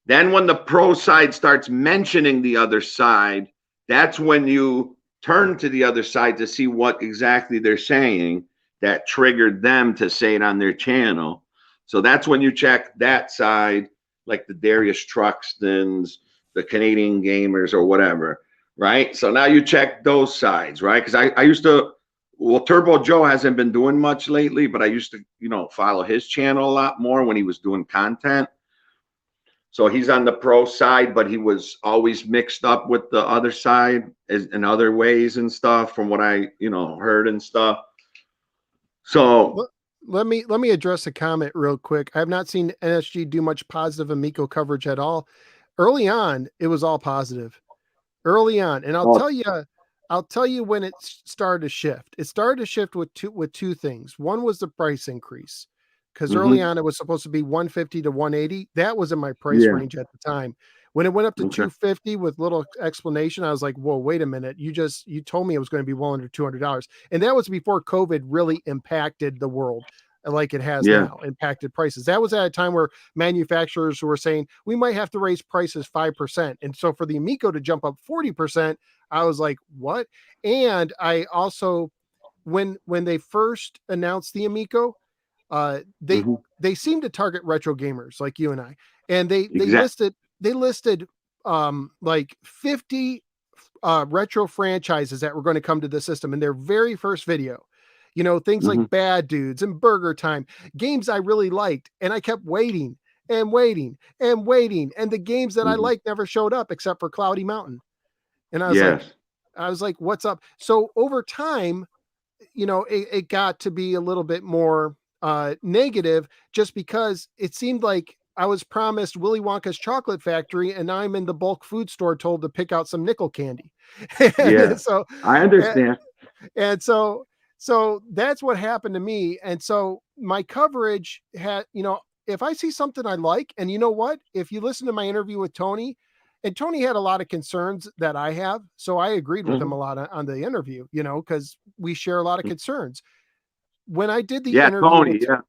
Then when the pro side starts mentioning the other side, that's when you turn to the other side to see what exactly they're saying that triggered them to say it on their channel. So that's when you check that side, like the Darius Truxtons, the Canadian gamers, or whatever, right? So now you check those sides, right? Because I used to, well, Turbo Joe hasn't been doing much lately, but I used to, follow his channel a lot more when he was doing content. So he's on the pro side, but he was always mixed up with the other side in other ways and stuff, from what I, heard and stuff. So, Let, let me address a comment real quick. I have not seen NSG do much positive Amico coverage at all. Early on, it was all positive. Early on, and oh, I'll tell you when it started to shift. It started to shift with two things. One was the price increase, because early hmm, on it was supposed to be 150 to 180. That was in my price yeah, range at the time. When it went up to okay, 250 with little explanation, I was like, "Whoa, wait a minute! You told me it was going to be well under $200," and that was before COVID really impacted the world like it has yeah, now, impacted prices. That was at a time where manufacturers were saying we might have to raise prices 5%, and so for the Amico to jump up 40%, I was like, "What?" And I also, when they first announced the Amico, uh, they hmm, they seem to target retro gamers like you and I, and they exactly, listed like 50 retro franchises that were going to come to the system in their very first video. Things hmm, like Bad Dudes and Burger Time, games I really liked, and I kept waiting and waiting and waiting, and the games that I hmm, liked never showed up except for Cloudy Mountain. And yes, I was like, what's up? So over time, it got to be a little bit more negative, just because it seemed like I was promised Willy Wonka's chocolate factory, and now I'm in the bulk food store told to pick out some nickel candy. yeah, and so, I and, understand. and so that's what happened to me. And so my coverage had, if I see something I like, and you know what, if you listen to my interview with Tony, and Tony had a lot of concerns that I have, so I agreed with him Hmm. a lot on the interview, because we share a lot of concerns. When I did the Yeah, interview with Tony, yeah,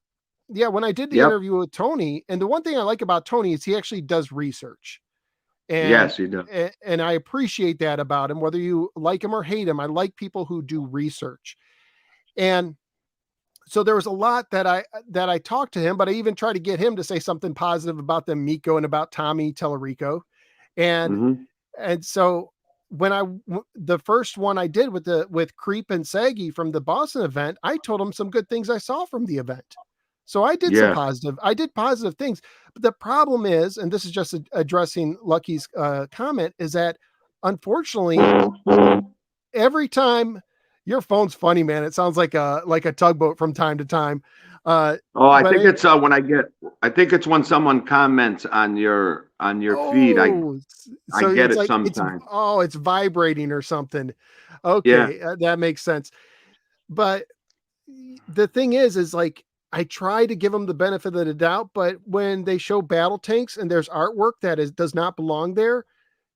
Yeah, when I did the yep, interview with Tony, and the one thing I like about Tony is he actually does research. And yes, you do. and I appreciate that about him, whether you like him or hate him. I like people who do research. And so there was a lot that I talked to him, but I even tried to get him to say something positive about the Miko and about Tommy Tellerico. And Hmm. and so when the first one I did with Creep and Saggy from the Boston event, I told him some good things I saw from the event. So Yeah. I did positive things. But the problem is, and this is just addressing Lucky's comment, is that unfortunately every time, your phone's funny, man. It sounds like a tugboat from time to time. Uh, Oh, I but think it, it's I think it's when someone comments on your feed. oh, I so get it's it like sometimes. it's vibrating or something. Yeah. Okay, that makes sense. But the thing is like, I try to give them the benefit of the doubt, but when they show battle tanks and there's artwork that does not belong there,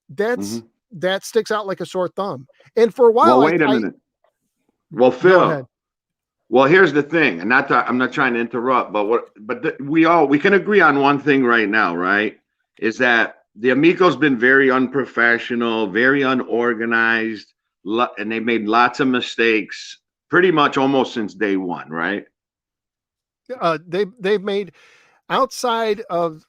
that's Hmm. that sticks out like a sore thumb. And for a while, Well, wait a minute. Well, go Phil. ahead. Well, here's the thing, and I'm not trying to interrupt, we can agree on one thing right now, right? Is that the Amico's been very unprofessional, very unorganized, and they made lots of mistakes, pretty much almost since day one, right? They've made, outside of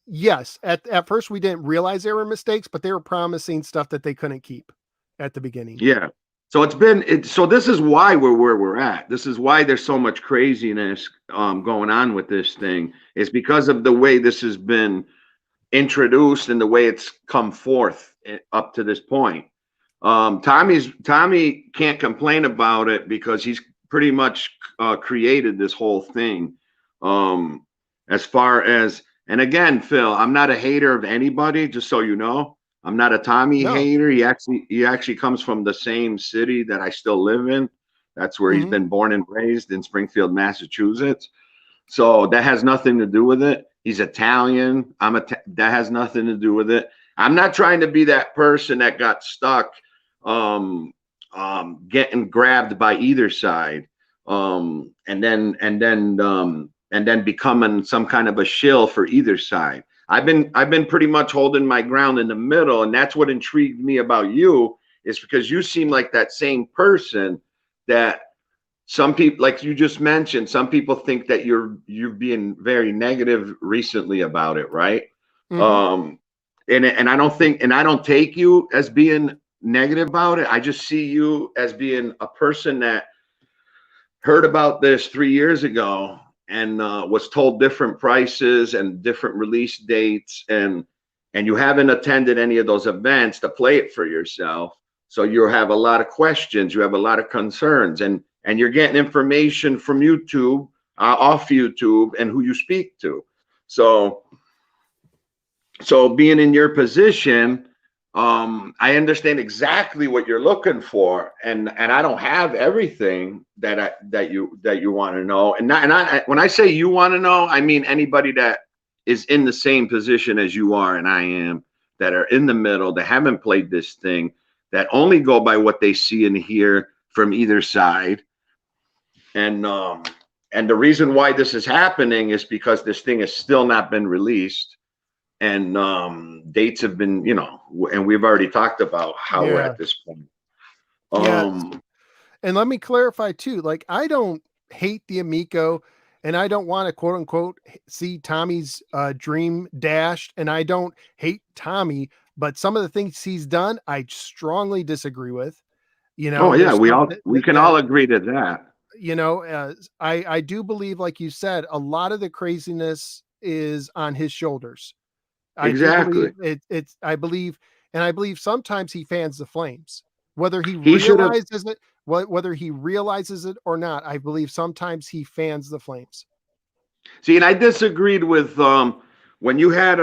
Yes, at first we didn't realize they were mistakes, but they were promising stuff that they couldn't keep at the beginning. Yeah. So so this is why we're where we're at. This is why there's so much craziness going on with this thing. It's because of the way this has been introduced and the way it's come forth up to this point. Tommy can't complain about it because he's pretty much created this whole thing. As far as, and again, Phil, I'm not a hater of anybody, just so you know. I'm not a Tommy No. hater. He actually comes from the same city that I still live in. That's where he's been born and raised, in Springfield, Massachusetts. So that has nothing to do with it. He's Italian. That has nothing to do with it. I'm not trying to be that person that got stuck getting grabbed by either side, and then becoming some kind of a shill for either side. I've been pretty much holding my ground in the middle, and that's what intrigued me about you, is because you seem like that same person that some people, like you just mentioned, some people think that you're being very negative recently about it, right? Mm-hmm. And I don't think, and I don't take you as being negative about it. I just see you as being a person that heard about this 3 years ago and was told different prices and different release dates, and you haven't attended any of those events to play it for yourself. So you have a lot of questions, you have a lot of concerns, and you're getting information from YouTube, off YouTube, and who you speak to. So being in your position, I understand exactly what you're looking for, and I don't have everything that you want to know. When I say you want to know, I mean anybody that is in the same position as you are and I am, that are in the middle, that haven't played this thing, that only go by what they see and hear from either side. And the reason why this is happening is because this thing has still not been released, and dates have been, and we've already talked about how we're at this point. Yeah. And let me clarify too, like, I don't hate the Amico, and I don't want to quote unquote see Tommy's dream dashed, and I don't hate Tommy, but some of the things he's done, I strongly disagree with. Oh yeah, There's stuff we can that all agree to that. I do believe, like you said, a lot of the craziness is on his shoulders. I do believe Exactly. I believe, and I believe sometimes he fans the flames, whether he He should have. realizes it, whether he realizes it or not. I believe sometimes he fans the flames. See, and I disagreed with when you had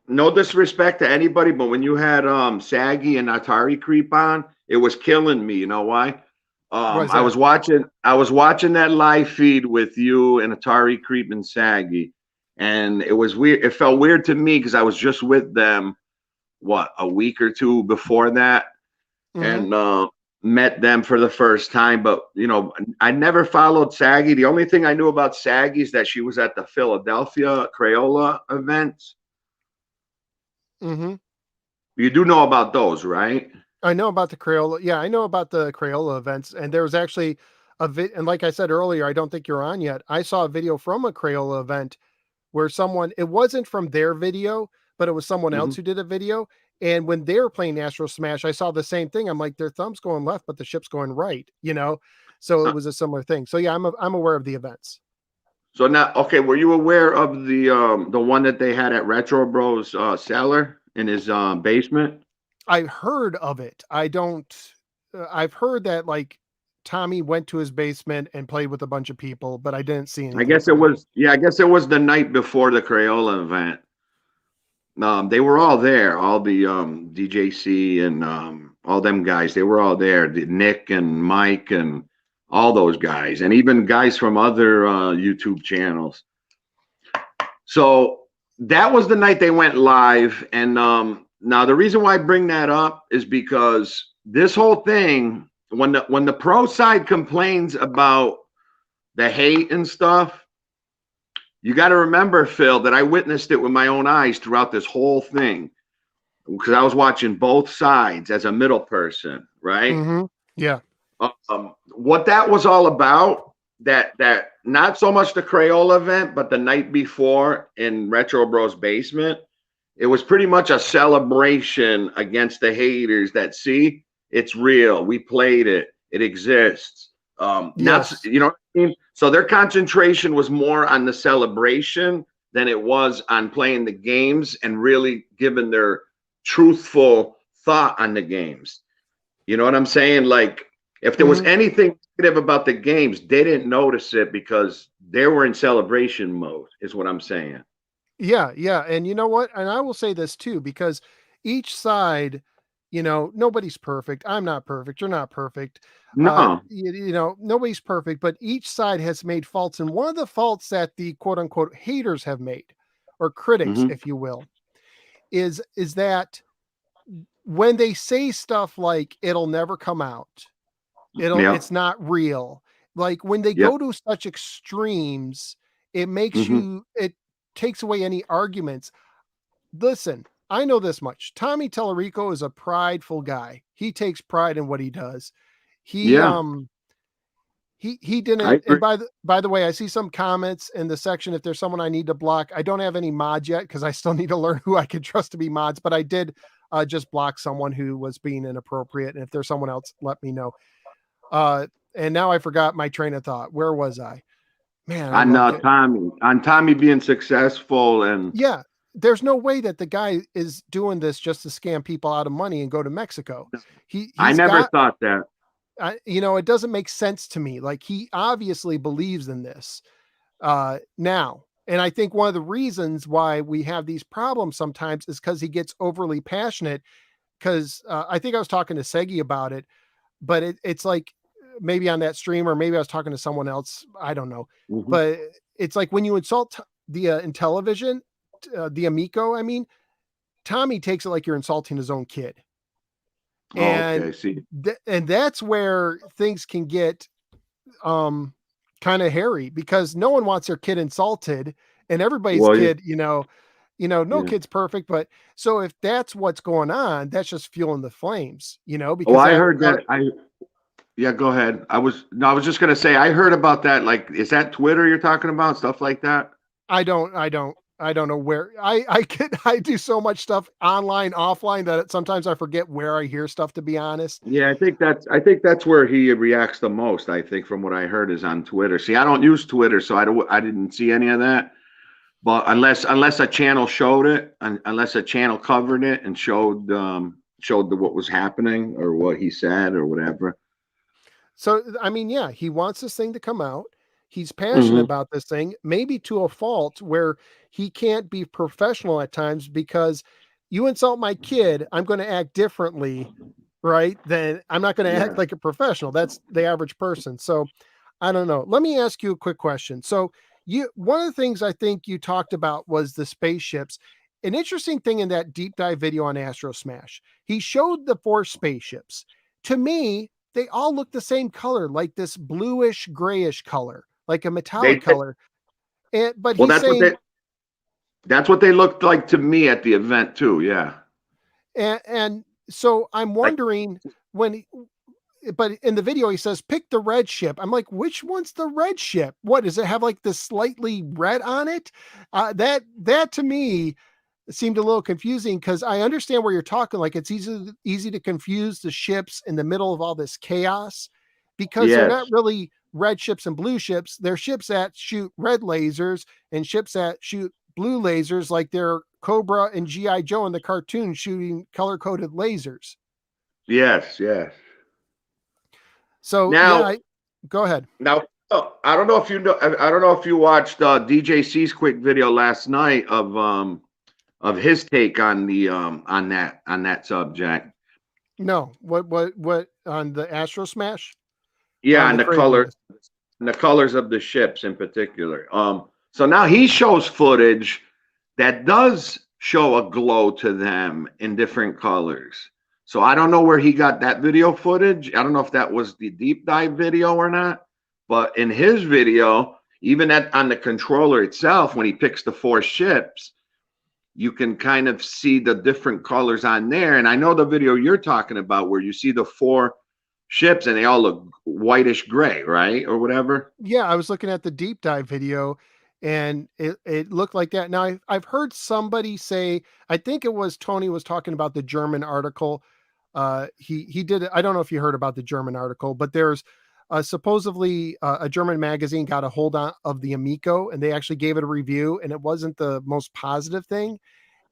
no disrespect to anybody, but when you had Saggy and Atari Creep on, it was killing me. You know why? Was I that? was watching that live feed with you and Atari Creep and Saggy, and it was weird. It felt weird to me because I was just with them, what, a week or two before that, Mm-hmm. and met them for the first time. But I never followed Saggy. The only thing I knew about Saggy is that she was at the Philadelphia Crayola events. Mm-hmm. You do know about those, right? I know about the Crayola. Yeah, I know about the Crayola events. And there was actually and like I said earlier, I don't think you're on yet. I saw a video from a Crayola event where it wasn't from their video, but it was someone else Mm-hmm. who did a video. And when they were playing Astro Smash, I saw the same thing. I'm like, their thumb's going left, but the ship's going right. So it was a similar thing. So yeah, I'm aware of the events. So now, okay, were you aware of the one that they had at Retro Bros cellar in his basement? I heard of it. I don't. I've heard that like Tommy went to his basement and played with a bunch of people, but I didn't see I anything guess it from it. was, yeah, I guess it was the night before the Crayola event. They were all there, all the DJC and all them guys. They were all there. Nick and Mike and all those guys, and even guys from other YouTube channels. So that was the night they went live. And now the reason why I bring that up is because this whole thing, when the pro side complains about the hate and stuff, you got to remember, Phil, that I witnessed it with my own eyes throughout this whole thing, because I was watching both sides as a middle person, right? Mm-hmm. Yeah. What that was all about that not so much the Crayola event, but the night before in Retro Bros basement, it was pretty much a celebration against the haters that see it's real. We played it. It exists. Not Yes. you know what I mean? So their concentration was more on the celebration than it was on playing the games and really giving their truthful thought on the games. You know what I'm saying? Like, if there was Mhm. anything negative about the games, they didn't notice it because they were in celebration mode, is what I'm saying. Yeah, yeah, and you know what? And I will say this too, because each side, nobody's perfect. I'm not perfect. You're not perfect. No. Nobody's perfect, but each side has made faults. And one of the faults that the quote unquote haters have made, or critics, Mm-hmm. if you will, is that when they say stuff like it'll never come out, Yep. it's not real. Like when they Yep. go to such extremes, Mm-hmm. it takes away any arguments. Listen, I know this much. Tommy Tellerico is a prideful guy. He takes pride in what he does. He Yeah. um he I didn't. And agree. by the way, I see some comments in the section if there's someone I need to block. I don't have any mods yet because I still need to learn who I can trust to be mods, but I did just block someone who was being inappropriate. And if there's someone else, let me know. And now I forgot my train of thought. Where was I? Man, I On love it. Tommy being successful and Yeah, there's no way that the guy is doing this just to scam people out of money and go to Mexico. I He's never got, thought that. it doesn't make sense to me. Like he obviously believes in this now. And I think one of the reasons why we have these problems sometimes is because he gets overly passionate. Because I think I was talking to Segi about it, but it's like maybe on that stream, or maybe I was talking to someone else. I don't know, Mm-hmm. but it's like when you insult the Intellivision, the Amico. I mean, Tommy takes it like you're insulting his own kid, Oh, and okay. See. and that's where things can get um kind of hairy because no one wants their kid insulted, and everybody's Well, yeah. kid, no Yeah. kid's perfect, but so if that's what's going on, that's just fueling the flames, Oh, because I that heard that. Yeah, go ahead. I was just gonna say I heard about that. Like, is that Twitter you're talking about? Stuff like that? I don't know where I do so much stuff online, offline that sometimes I forget where I hear stuff, to be honest. Yeah, I think that's where he reacts the most. I think from what I heard is on Twitter. See, I don't use Twitter, so I didn't see any of that. But unless a channel showed it, unless a channel covered it and showed what was happening or what he said or whatever. So, I mean, yeah, he wants this thing to come out. He's passionate Hmm. about this thing, maybe to a fault where he can't be professional at times because you insult my kid, I'm going to act differently, right? Then I'm not going to act Yeah. like a professional. That's the average person. So, I don't know. Let me ask you a quick question. So, one of the things I think you talked about was the spaceships. An interesting thing in that deep dive video on Astro Smash, he showed the 4 spaceships. To me, they all look the same color, like this bluish grayish color, like a They metallic did. color. But Well, he's saying, that's what they looked like to me at the event too. Yeah. and so I'm Like, wondering when but in the video he says pick the red ship. I'm like, which one's the red ship? What does it have, like this slightly red on it? That to me seemed a little confusing because I understand where you're talking. Like it's easy to confuse the ships in the middle of all this chaos because they're not yes. really red ships and blue ships. They're ships that shoot red lasers and ships that shoot blue lasers, like they're Cobra and GI Joe in the cartoon shooting color coded lasers. Yes. Yes. So yeah, Now, go ahead. now, I don't know if you know. I don't know if you watched DJC's quick video last night of his take on the on that subject. No, what on the Astro Smash or Yeah, on and the craziness? the colors of the ships in particular. So now he shows footage that does show a glow to them in different colors. So I don't know where he got that video footage. I don't know if that was the deep dive video or not. But in his video, even on the controller itself, when he picks the 4 ships, you can kind of see the different colors on there. And I know the video you're talking about where you see the 4 ships, and they all look whitish gray, right, or whatever. Yeah, I was looking at the deep dive video, and it looked like that. Now I've heard somebody say, I think it was Tony was talking about the German article. He did it. I don't know if you heard about the German article, but there's supposedly a German magazine got a hold on of the Amico, and they actually gave it a review, and it wasn't the most positive thing.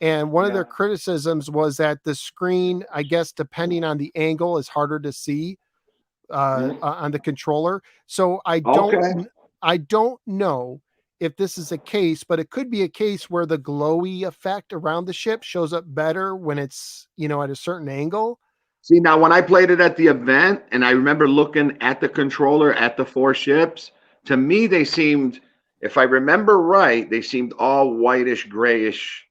And one of their Yeah. criticisms was that the screen, I guess, depending on the angle, is harder to see on the controller. So Okay. I don't know if this is a case, but it could be a case where the glowy effect around the ship shows up better when it's, at a certain angle. See, now when I played it at the event, and I remember looking at the controller at the four ships, to me they seemed, if I remember right, they seemed all whitish, grayish.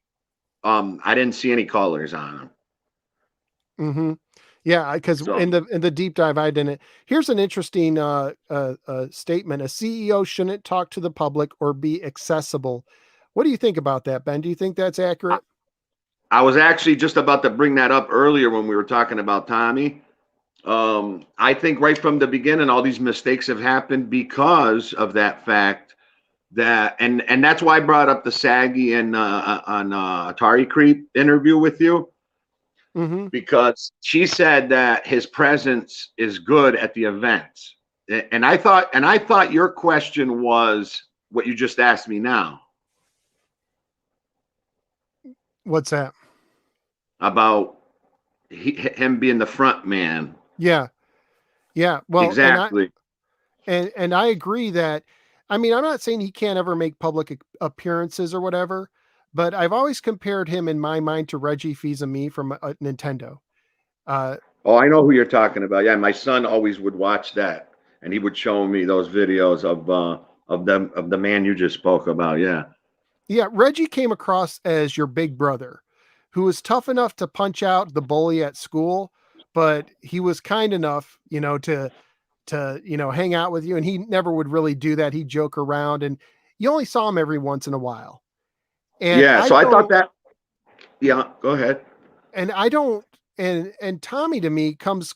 I didn't see any colors on them. Mm-hmm. Yeah, because So in the deep dive, I didn't. Here's an interesting statement: a CEO shouldn't talk to the public or be accessible. What do you think about that, Ben? Do you think that's I, accurate? I was actually just about to bring that up earlier when we were talking about Tommy. I think right from the beginning, all these mistakes have happened because of that fact that, and that's why I brought up the Saggy and on Atari Creep interview with you, Mm-hmm. because she said that his presence is good at the events. And I thought your question was what you just asked me now What's that? about him being the front man. Yeah, yeah. Well, Exactly. and I agree that. I mean, I'm not saying he can't ever make public appearances or whatever, but I've always compared him in my mind to Reggie Fils-Aimé from Nintendo. Uh, Oh, I know who you're talking about. Yeah, my son always would watch that, and he would show me those videos of the man you just spoke about. Yeah. Yeah, Reggie came across as your big brother, who was tough enough to punch out the bully at school, but he was kind enough, to hang out with you, and he never would really do that. He'd joke around, and you only saw him every once in a while. And Yeah. I So I thought don't, that. Yeah. Go ahead. and I don't, and Tommy to me comes,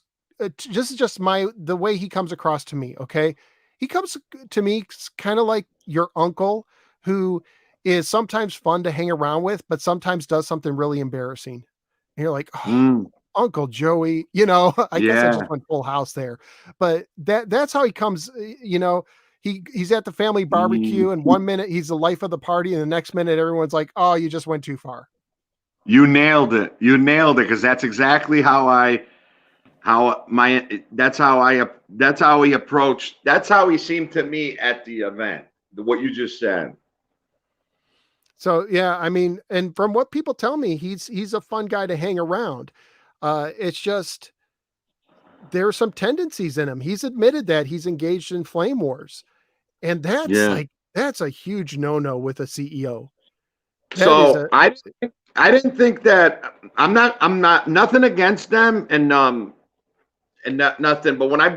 just my the way he comes across to me. Okay, he comes to me kind of like your uncle, who is sometimes fun to hang around with, but sometimes does something really embarrassing. And you're like, oh, Mm, Uncle Joey, I guess I just yeah. went full house there, but that's how he comes. He's at the family Mm, barbecue, and one minute he's the life of the party, and the next minute everyone's like, oh, you just went too far. you nailed it. You nailed it, because that's exactly how my that's how he approached. That's how he seemed to me at the event. What you just said. So yeah, I mean, and from what people tell me, he's a fun guy to hang around. It's just there are some tendencies in him. He's admitted that he's engaged in flame wars, and Yeah. that's a huge no-no with a CEO. That is So a I didn't think that. I'm not nothing against them, and nothing. But when I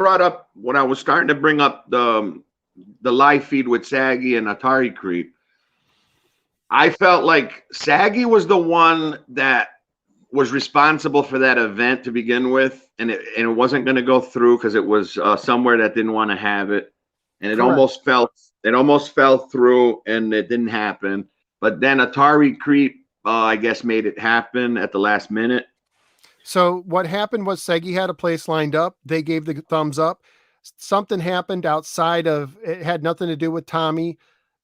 was starting to bring up the live feed with Saggy and Atari Creep, I felt like Saggy was the one that was responsible for that event to begin with, and it wasn't going to go through because it was somewhere that didn't want to have it, and correct. it almost fell through, and it didn't happen. But then Atari Creep, I guess, made it happen at the last minute. So what happened was Segi had a place lined up. They gave the thumbs up. Something happened outside of it, had nothing to do with Tommy,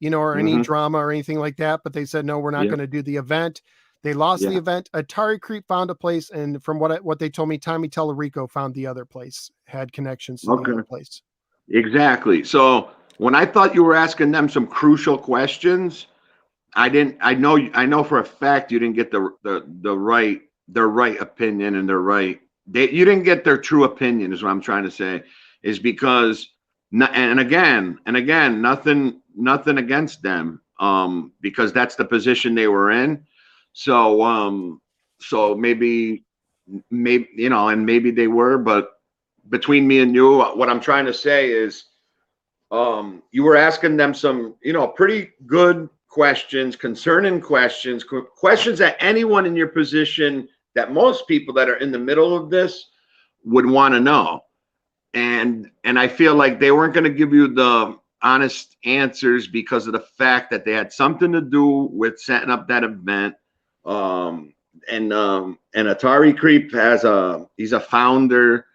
or any Mm-hmm. drama or anything like that. But they said, no, we're not Yeah, going to do the event. They lost the yeah. event. Atari Creep found a place. And from what they told me, Tommy Tellerico found the other place, had connections to the Okay, other place. exactly. So when I thought you were asking them some crucial questions, I didn't. I know for a fact you didn't get the right their right opinion and their right. You didn't get their true opinion. Is what I'm trying to say. Is because and again, nothing against them. Because that's the position they were in. So so maybe and maybe they were, but between me and you, what I'm trying to say is you were asking them some, pretty good questions, concerning questions, questions that anyone in your position, that most people that are in the middle of this would want to know. and I feel like they weren't going to give you the honest answers because of the fact that they had something to do with setting up that event. And Atari Creep he's a founder,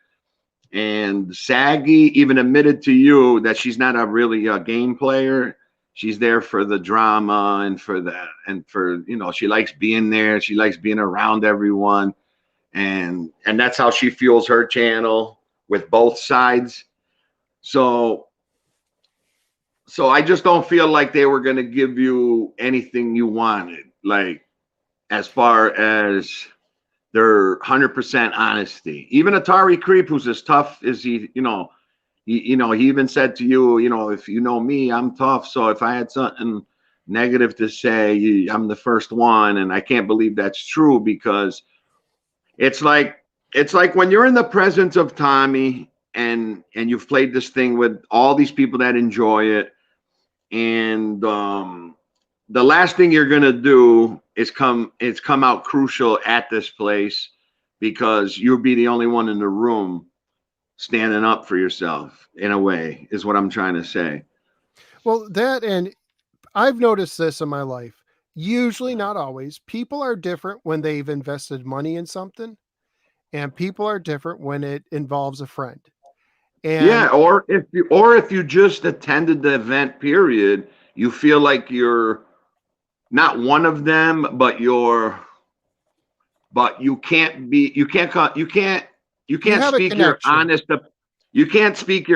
and Saggy even admitted to you that she's not a really game player. She's there for the drama and for that, and for, she likes being there. She likes being around everyone, and that's how she fuels her channel with both sides. So I just don't feel like they were going to give you anything you wanted, like as far as their 100% honesty. Even Atari Creep, who's as tough as he even said to you, if you know me, I'm tough. So if I had something negative to say, I'm the first one. And I can't believe that's true, because it's like when you're in the presence of Tommy and you've played this thing with all these people that enjoy it, and the last thing you're gonna do is come out crucial at this place, because you'll be the only one in the room standing up for yourself, in a way, is what I'm trying to say. Well, and I've noticed this in my life. Usually, not always. People are different when they've invested money in something, and people are different when it involves a friend. Yeah, And or if you just attended the event, period, you feel like you're not one of them, but you can't be, you you can't have a speak your connection.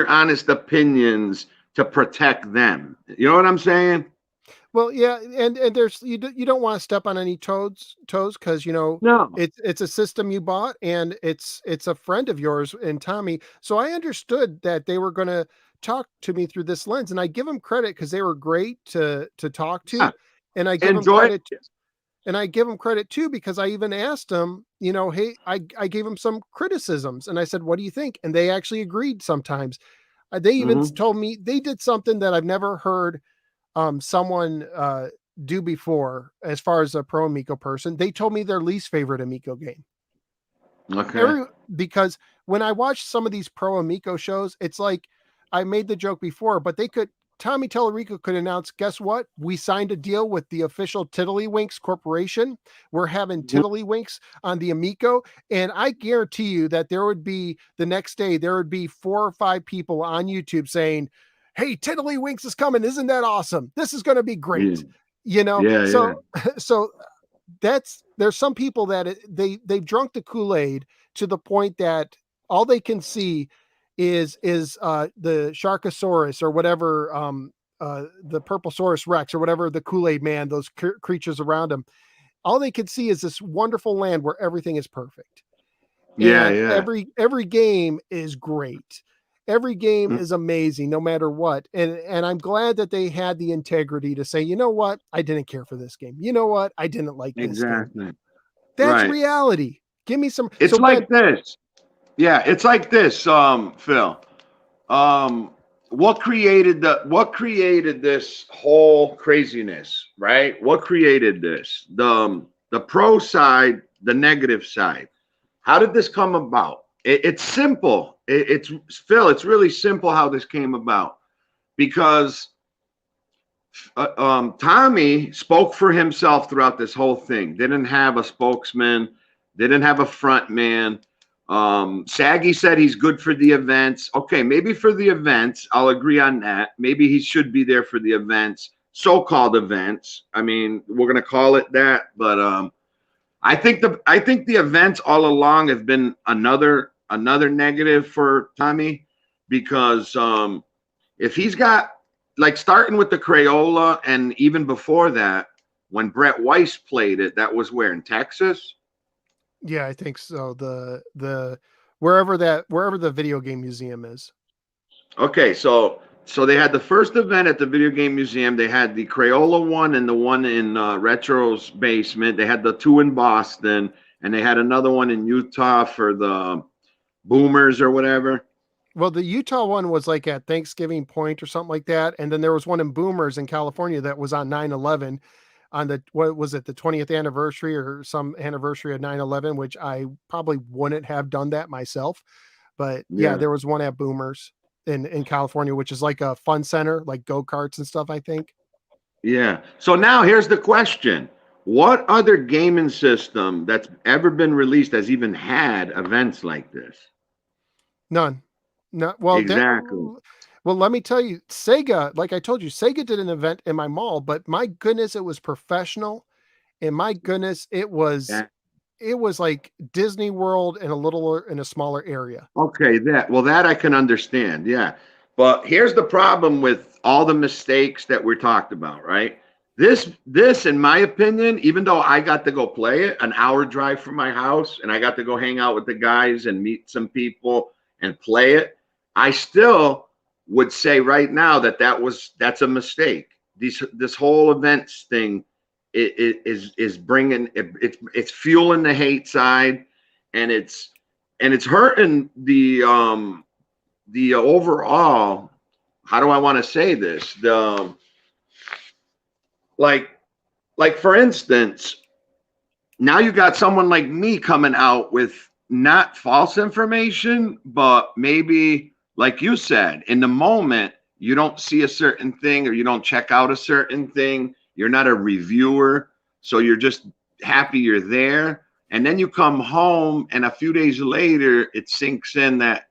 honest opinions to protect them. You know what I'm saying? Well, yeah, and there's you don't want to step on any toes, because No. it's a system you bought, and it's a friend of yours and Tommy. So I understood that they were going to talk to me through this lens, and I give them credit because they were great to talk Yeah. to, and I give them Enjoy. credit. And I give them credit too, because I even asked them, hey, I gave them some criticisms, and I said, what do you think? And they actually agreed sometimes. They even Mm-hmm. told me they did something that I've never heard someone do before. As far as a pro Amico person, they told me their least favorite Amico game. Okay. Because when I watch some of these pro Amico shows, it's like, I made the joke before, but Tommy Tellerico could announce, guess what? We signed a deal with the official Tiddlywinks Corporation. We're having Mhm. Tiddlywinks on the Amico. And I guarantee you that there would be, the next day, there would be 4 or 5 people on YouTube saying, hey, Tiddlywinks is coming. Isn't that awesome? This is going to be Yeah. great. Yeah. Yeah. So, so there's some people that they've drunk the Kool-Aid to the point that all they can see is the Sharkosaurus, or whatever, the Purplesaurus Rex, or whatever, the Kool-Aid man, those creatures around him. All they can see is this wonderful land where everything is perfect, Yeah. and Yeah. every game is great. Every game Mm. is amazing, no matter what. And I'm glad that they had the integrity to say, you know what, I didn't care for this game. You know what, I didn't like this game. Exactly. That's Right. reality. Give me some. It's So Ben, like this. Yeah. It's like this, Phil. Um, what created this whole craziness, right? What created this? The pro side, the negative side. How did this come about? It's simple. It's Phil. It's really simple how this came about, because Tommy spoke for himself throughout this whole thing. They didn't have a spokesman. They didn't have a front man. Saggy said he's good for the events. Okay, maybe for the events, I'll agree on that. Maybe he should be there for the events, so-called events. I mean, we're gonna call it that, but I think the events all along have been another negative for Tommy, because if he's got, like, starting with the Crayola, and even before that, when Brett Weiss played it, that was where, in Texas? yeah, I think so. The wherever the video game museum is. Okay, so they had the first event at the video game museum. They had the Crayola one and the one in Retro's basement. They had the two in Boston, and they had another one in Utah for the Boomers or whatever. Well, the Utah one was like at Thanksgiving Point or something like that, and then there was one in Boomers in California that was on 9/11, on the, what was it, the 20th anniversary or some anniversary of 9/11, which I probably wouldn't have done that myself. But yeah, Yeah. there was one at Boomers in California, which is like a fun center, like go-karts and stuff, I think. Yeah. So now here's the question. What other gaming system that's ever been released has even had events like this? None. No, well, Exactly. well, let me tell you, Sega, like I told you, Sega did an event in my mall, but my goodness, it was professional, and my goodness, Yeah. it was like Disney World in a smaller area. Okay, that I can understand. Yeah. But here's the problem with all the mistakes that we're talked about, right? This in my opinion, even though I got to go play it, an hour drive from my house, and I got to go hang out with the guys and meet some people and play it, I still would say right now that that's a mistake. This whole events thing is bringing it's fueling the hate side, and it's hurting the overall, how do I want to say this, the like for instance, now you got someone like me coming out with not false information, but maybe like you said, in the moment you don't see a certain thing or you don't check out a certain thing, you're not a reviewer, so you're just happy you're there, and then you come home and a few days later it sinks in that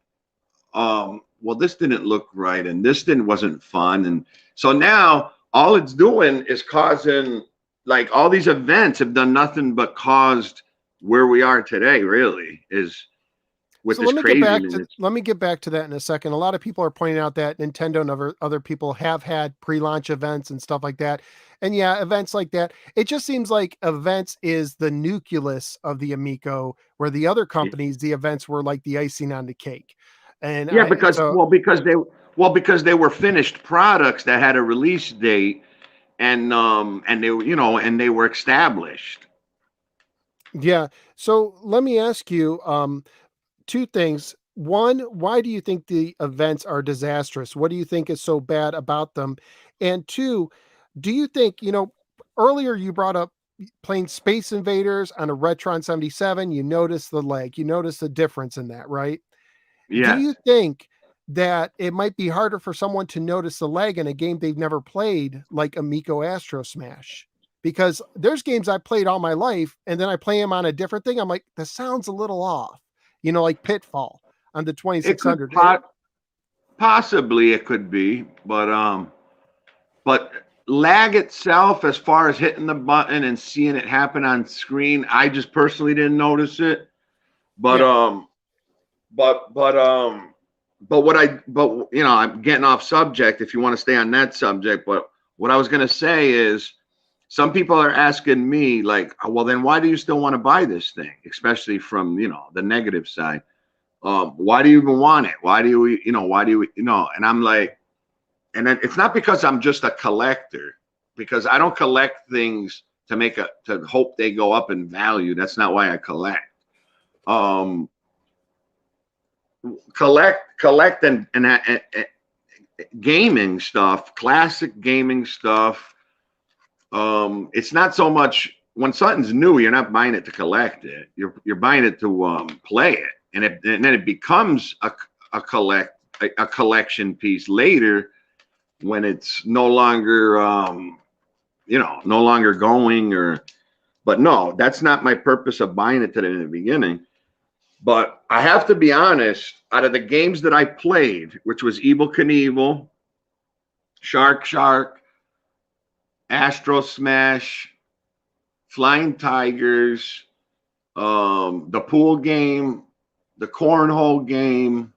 well, this didn't look right and this didn't wasn't fun. And so now all it's doing is causing, like, all these events have done nothing but caused where we are today, really, is with So this craziness. let me get back to that in a second. A lot of people are pointing out that Nintendo and other people have had pre-launch events and stuff like that. And yeah, events like that. It just seems like events is the nucleus of the Amico, where the other companies, the events were like the icing on the cake. And Yeah, I because so because they were finished products that had a release date, and they were, and they were established. yeah. So let me ask you, two things. One, why do you think the events are disastrous? What do you think is so bad about them? And two, do you think, earlier you brought up playing Space Invaders on a Retron 77, you notice the lag, you notice the difference in that, right? Do you Yes. think that it might be harder for someone to notice the lag in a game they've never played, like Amico Astro Smash? Because there's games I played all my life, and then I play them on a different thing. I'm like, the sound's a little off, like Pitfall on the It could 2600. possibly, it could be, but lag itself, as far as hitting the button and seeing it happen on screen, I just personally didn't notice it. But Yeah. but what I'm getting off subject if you want to stay on that subject. But what I was going to say is, some people are asking me, like, well, then why do you still want to buy this thing, especially from, the negative side? Why do you even want it? And I'm like, and then it's not because I'm just a collector, because I don't collect things to hope they go up in value. That's not why I collect. Um, collect and gaming stuff, classic gaming stuff. It's not so much when something's new, you're not buying it to collect it. You're buying it to play it, and then it becomes a collection piece later, when it's no longer no longer going. Or but no, that's not my purpose of buying it in the beginning. But I have to be honest, out of the games that I played, which was Evel Knievel, Shark, Astro Smash, Flying Tigers, the pool game, the cornhole game,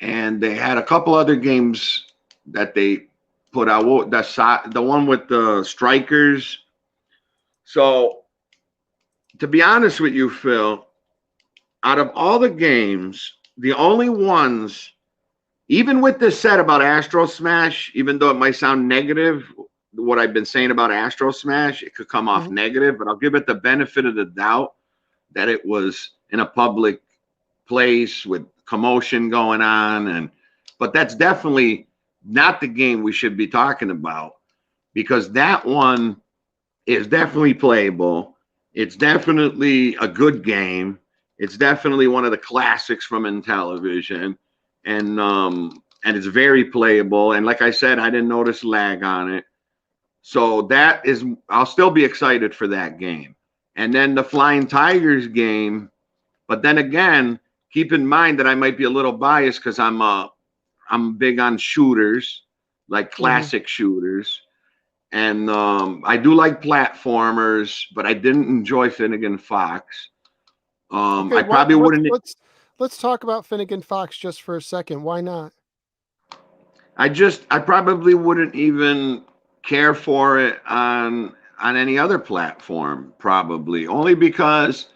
and they had a couple other games that they put out. The one with the strikers. So, to be honest with you, Phil, out of all the games, the only ones, even with this said about Astro Smash, even though it might sound negative, what I've been saying about Astro Smash, it could come off Mhm. negative, but I'll give it the benefit of the doubt that it was in a public place with commotion going on. But that's definitely not the game we should be talking about, because that one is definitely playable. It's definitely a good game. It's definitely one of the classics from Intellivision, and it's very playable. And like I said, I didn't notice lag on it, so that is, I'll still be excited for that game. And then the Flying Tigers game, but then again, keep in mind that I might be a little biased because I'm big on shooters, like Mhm. classic shooters. And I do like platformers, but I didn't enjoy Finnegan Fox. Okay, I why probably wouldn't. let's talk about Finnegan Fox just for a second. Why not? I probably wouldn't even care for it on any other platform. Probably only because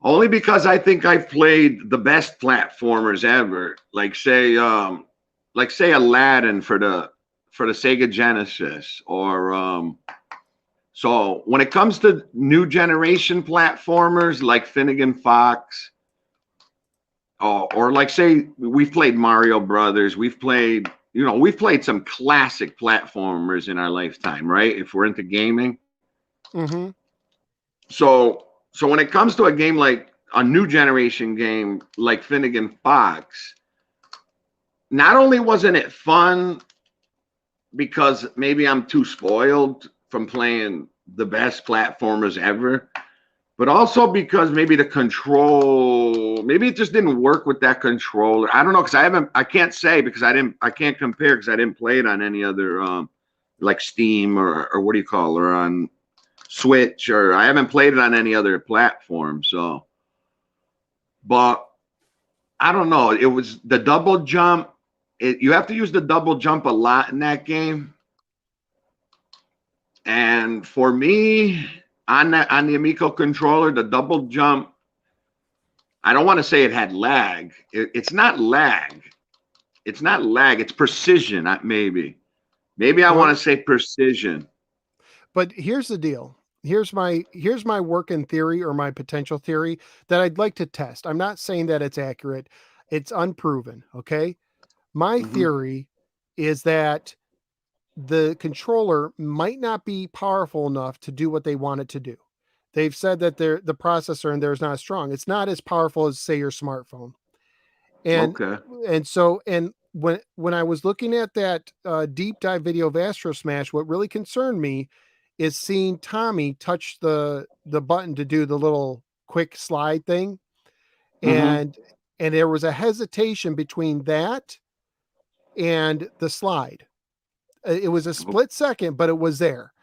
I think I've played the best platformers ever. Like say Aladdin for the Sega Genesis, or so when it comes to new generation platformers like Finnegan Fox, or like say we've played Mario Brothers, we've played some classic platformers in our lifetime, right? If we're into gaming. Mm-hmm. So when it comes to a game like a new generation game like Finnegan Fox, not only wasn't it fun because maybe I'm too spoiled from playing the best platformers ever, but also because maybe the control, maybe it just didn't work with that controller. I don't know, because I can't say because I can't compare because I didn't play it on any other, like Steam or what do you call it, or on Switch, or I haven't played it on any other platform. So, but I don't know. It was the double jump. You have to use the double jump a lot in that game. And for me, on the Amico controller, the double jump, I don't want to say it had lag. It's not lag. It's not lag. It's precision. Maybe I want Well, to say precision. but here's the deal. Here's my working theory or my potential theory that I'd like to test. I'm not saying that it's accurate. It's unproven, okay? My Hmm. theory is that the controller might not be powerful enough to do what they want it to do. They've said that the processor in there is not strong. It's not as powerful as say your smartphone. And Okay. and when I was looking at that deep dive video of Astro Smash, what really concerned me is seeing Tommy touch the button to do the little quick slide thing, Hmm. and there was a hesitation between that and the slide. It was a All split second, but it was there.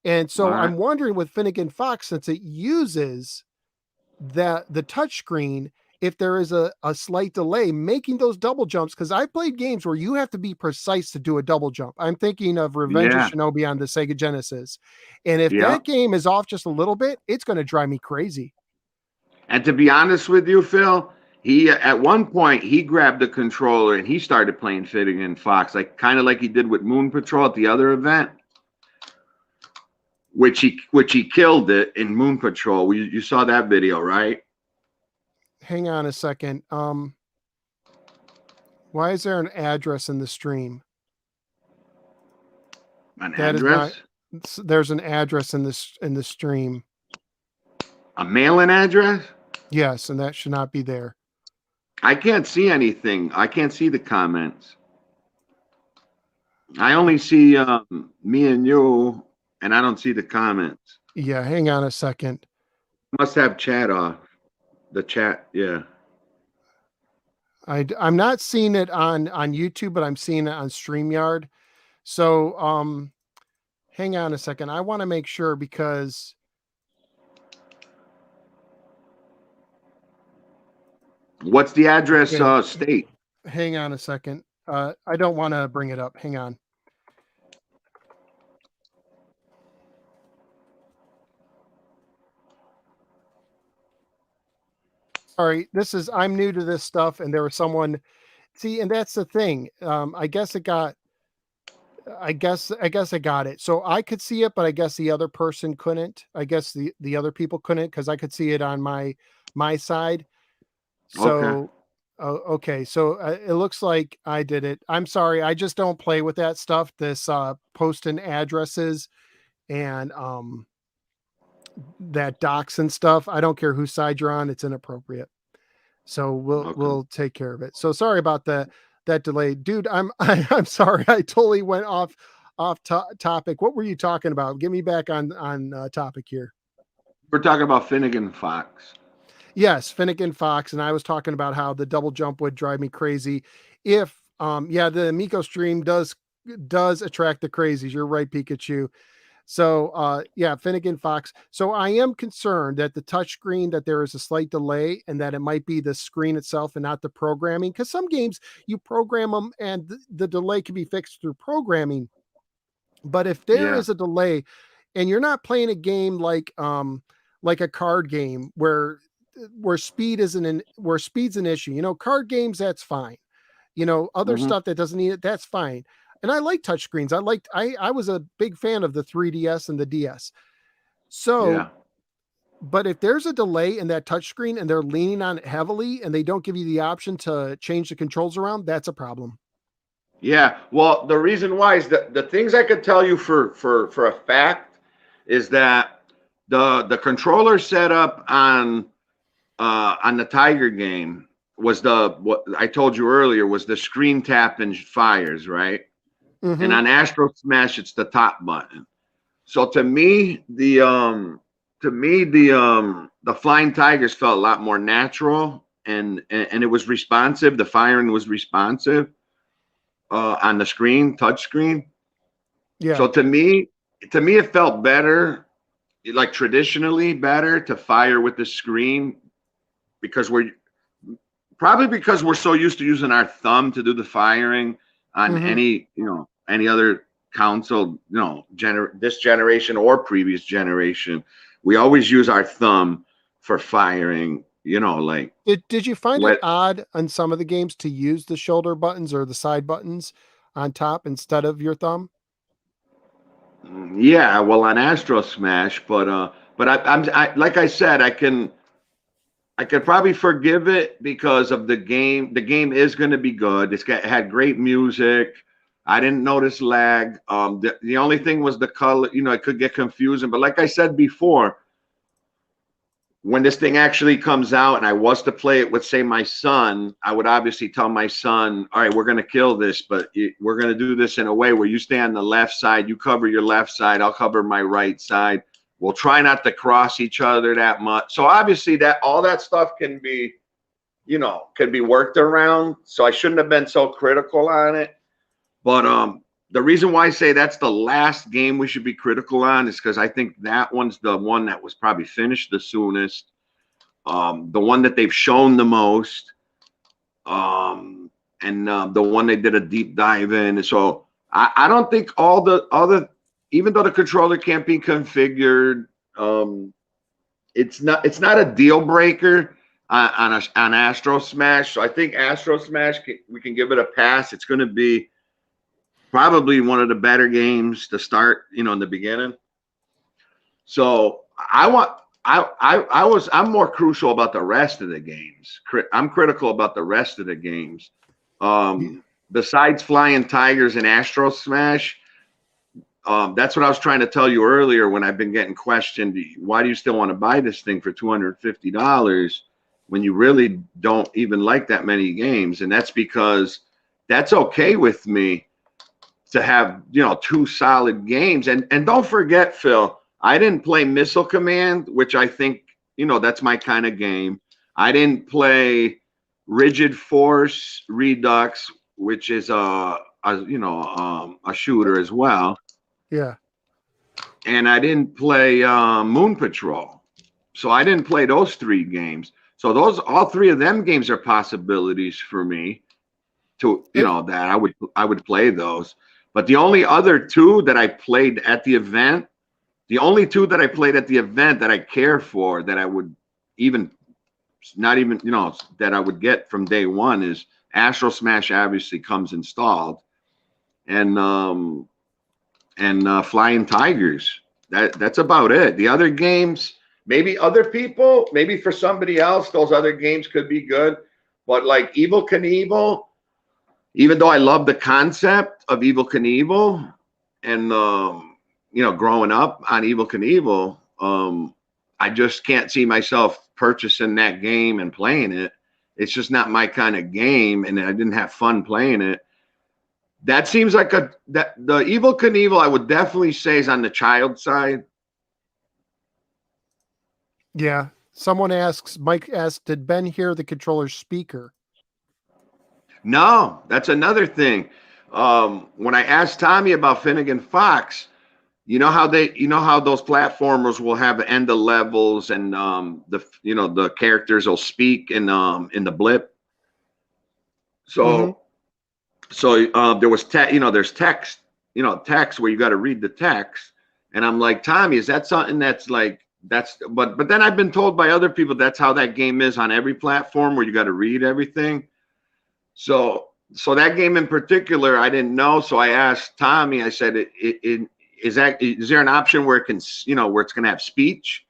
And so right. I'm wondering with Finnegan Fox, since it uses the touchscreen, if there is a slight delay making those double jumps, because I played games where you have to be precise to do a double jump. I'm thinking of Revenge of Yeah. Shinobi on the Sega Genesis. And if Yeah. that game is off just a little bit, it's going to drive me crazy. And to be honest with you, Phil, he at one point he grabbed the controller and he started playing Finnegan Fox, like kind of like he did with Moon Patrol at the other event, which he killed it in Moon Patrol. You saw that video, right? Hang on a second. Why is there an address in the stream? An That is not. address, There's an address in the stream. a mailing address. Yes, and that should not be there. I can't see anything. I can't see the comments. I only see me and you, and I don't see the comments. Yeah, hang on a second. Must have chat off. The chat, yeah. I'm not seeing it on YouTube, but I'm seeing it on StreamYard. So hang on a second. I want to make sure because What's the address okay, state? hang on a second. I don't want to bring it up. Hang on. Sorry, I'm new to this stuff, and there was someone. See, and that's the thing. I guess it got. I got it. So I could see it, but I guess the other person couldn't. I guess the other people couldn't because I could see it on my side. Okay. So, oh, okay. So it looks like I did it. I'm sorry. I just don't play with that stuff. This posting addresses and that docks and stuff. I don't care whose side you're on, it's inappropriate. So Okay. we'll take care of it. So sorry about that delay, dude. I'm sorry. I totally went off topic. What were you talking about? Get me back on topic here. We're talking about Finnegan Fox. Yes, Finnegan Fox, and I was talking about how the double jump would drive me crazy. If yeah, the Amico stream does attract the crazies. You're right, Pikachu. So yeah, Finnegan Fox. So I am concerned that the touchscreen, that there is a slight delay and that it might be the screen itself and not the programming. Because some games you program them and the delay can be fixed through programming. But if there Yeah. is a delay and you're not playing a game like a card game where speed's an issue. You know, card games, that's fine. You know, other Hmm. stuff that doesn't need it, that's fine. And I like touchscreens. I was a big fan of the 3DS and the DS. So, Yeah. but if there's a delay in that touchscreen and they're leaning on it heavily and they don't give you the option to change the controls around, that's a problem. Yeah. Well, the reason why is that the things I could tell you for a fact is that the controller setup on the Tiger game was what I told you earlier was the screen tap and fires, right? And Mm-hmm. on Astro Smash, it's the top button. So to me the Flying Tigers felt a lot more natural and it was responsive. The firing was responsive on the screen, touch screen. Yeah. So to me it felt better, like traditionally better to fire with the screen because we're so used to using our thumb to do the firing on Mm-hmm. any other console, this generation or previous generation. We always use our thumb for firing, like Did you find it what. odd on some of the games to use the shoulder buttons or the side buttons on top instead of your thumb? Yeah, well, on Astro Smash, but like I said, I could probably forgive it because of the game. The game is going to be good. It had great music. I didn't notice lag. The only thing was the color. It could get confusing. But like I said before, when this thing actually comes out and I was to play it with, say, my son, I would obviously tell my son, all right, we're going to kill this, but we're going to do this in a way where you stay on the left side, you cover your left side, I'll cover my right side. We'll try not to cross each other that much. So obviously that all that stuff can be worked around. So I shouldn't have been so critical on it. But the reason why I say that's the last game we should be critical on is because I think that one's the one that was probably finished the soonest, the one that they've shown the most, and the one they did a deep dive in. So I don't think all the other, even though the controller can't be configured, it's not a deal breaker on Astro Smash. So I think Astro Smash we can give it a pass. It's going to be probably one of the better games to start, in the beginning. So I'm more crucial about the rest of the games. I'm critical about the rest of the games. Besides Flying Tigers and Astro Smash, that's what I was trying to tell you earlier when I've been getting questioned. Why do you still want to buy this thing for $250 when you really don't even like that many games? And that's because that's okay with me to have, two solid games. And don't forget, Phil, I didn't play Missile Command, which I think, that's my kind of game. I didn't play Rigid Force Redux, which is a shooter as well. Yeah. And I didn't play Moon Patrol. So I didn't play those three games. So all three of them games are possibilities for me to, It, that I would play those. But the only other two that I played at the event, that I care for, that I would even not even, that I would get from day one is Astro Smash obviously comes installed, and Flying Tigers. That's about it. The other games, maybe other people, maybe for somebody else, those other games could be good. But like Evil Knievel, even though I love the concept of Evil Knievel and growing up on Evil Knievel, I just can't see myself purchasing that game and playing it. It's just not my kind of game, and I didn't have fun playing it. That seems like the Evil Knievel, I would definitely say, is on the child side. Yeah. Mike asks, did Ben hear the controller's speaker? No, that's another thing. When I asked Tommy about Finnegan Fox, you know how those platformers will have end of levels, and the characters will speak in the blip. Mm-hmm. So there was there's text, text where you got to read the text, and I'm like, Tommy, is that something that's like but then I've been told by other people that's how that game is on every platform where you got to read everything. So that game in particular, I didn't know. So I asked Tommy. I said, is there an option where it can, where it's going to have speech,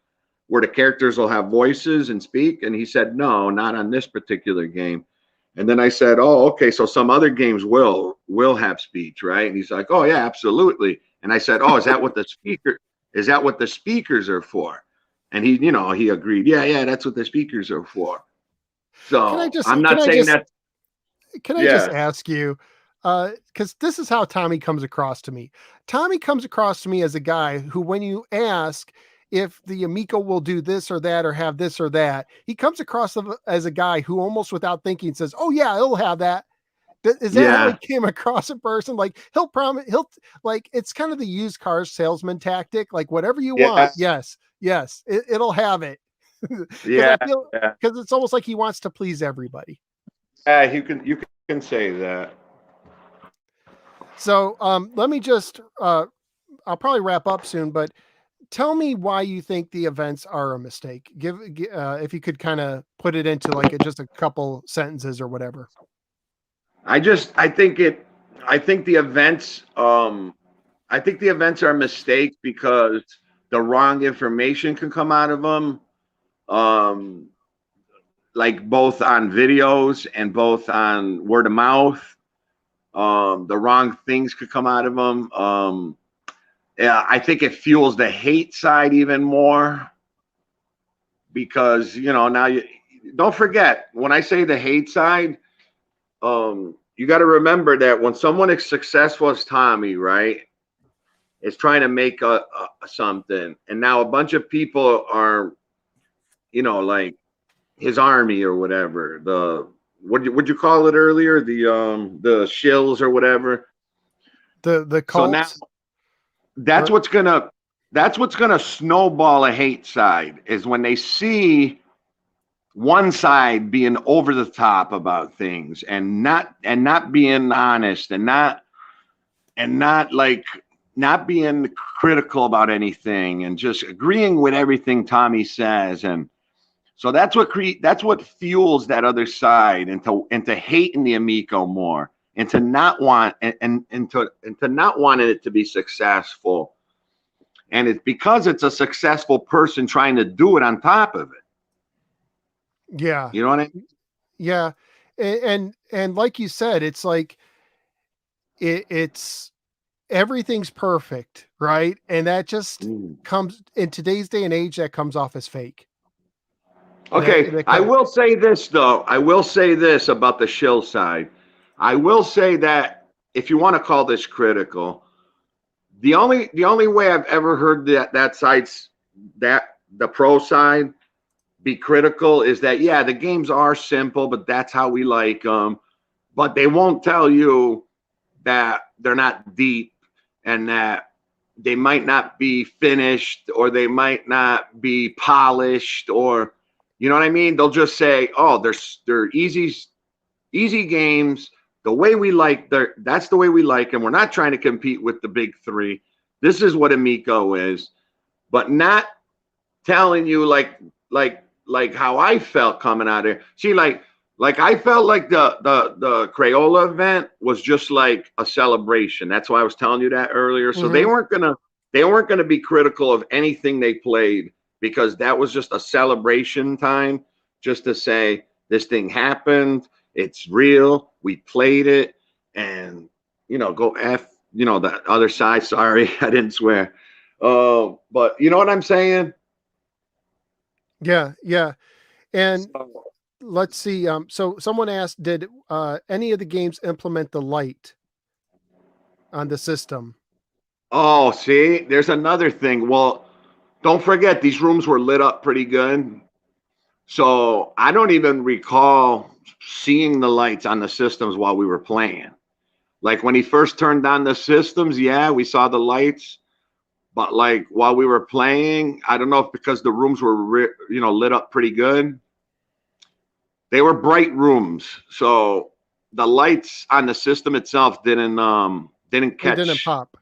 where the characters will have voices and speak? And he said, no, not on this particular game. And then I said, oh, okay, so some other games will have speech, right? And he's like, oh yeah, absolutely. And I said, oh, is that what the speakers are for? And he agreed, yeah, that's what the speakers are for. So I'm not saying that. Can I just ask you, because this is how Tommy comes across to me. Tommy comes across to me as a guy who, when you ask if the Amico will do this or that or have this or that, he comes across as a guy who almost without thinking says, oh yeah, it'll have that. Is that how he came across in person? Like he'll promise, it's kind of the used car salesman tactic. Like whatever you want. Yes, it'll have it. Yeah. Because it's almost like he wants to please everybody. You can say that. So let me just I'll probably wrap up soon, but tell me why you think the events are a mistake. Give if you could kind of put it into like just a couple sentences or whatever. I think the events are a mistake because the wrong information can come out of them. Like both on videos and both on word of mouth. The wrong things could come out of them. Yeah, I think it fuels the hate side even more because now you don't forget when I say the hate side, you got to remember that when someone as successful as Tommy, right, is trying to make something, and now a bunch of people are, like his army or whatever, what'd you call it earlier, the shills or whatever, the cults. So now that's what's gonna snowball a hate side is when they see one side being over the top about things and not being honest and not being critical about anything and just agreeing with everything Tommy says. And so that's what fuels that other side into hating the Amico more, and to not want and to not wanting it to be successful. And it's because it's a successful person trying to do it on top of it. Yeah. You know what I mean? Yeah. And like you said, it's like it's everything's perfect, right? And that just comes in today's day and age, that comes off as fake. Okay, I will say this though. I will say this about the shill side. I will say that if you want to call this critical, the only way I've ever heard that side's the pro side be critical is that the games are simple, but that's how we like them. But they won't tell you that they're not deep and that they might not be finished or they might not be polished, or you know what I mean? They'll just say, "Oh, they're easy games. The way we like that's the way we like them. We're not trying to compete with the big three. This is what Amico is," but not telling you like how I felt coming out of here. See, like I felt like the Crayola event was just like a celebration. That's why I was telling you that earlier. So they weren't gonna be critical of anything they played, because that was just a celebration time, just to say this thing happened, it's real, we played it, and go F the other side. Sorry, I didn't swear. But you know what I'm saying? Yeah, yeah. And So, let's see. So someone asked, did any of the games implement the light on the system? oh, see, there's another thing. Well, don't forget these rooms were lit up pretty good. So I don't even recall seeing the lights on the systems while we were playing. Like when he first turned on the systems, yeah, we saw the lights. But like while we were playing, I don't know if because the rooms were lit up pretty good. They were bright rooms, so the lights on the system itself didn't They didn't catch pop.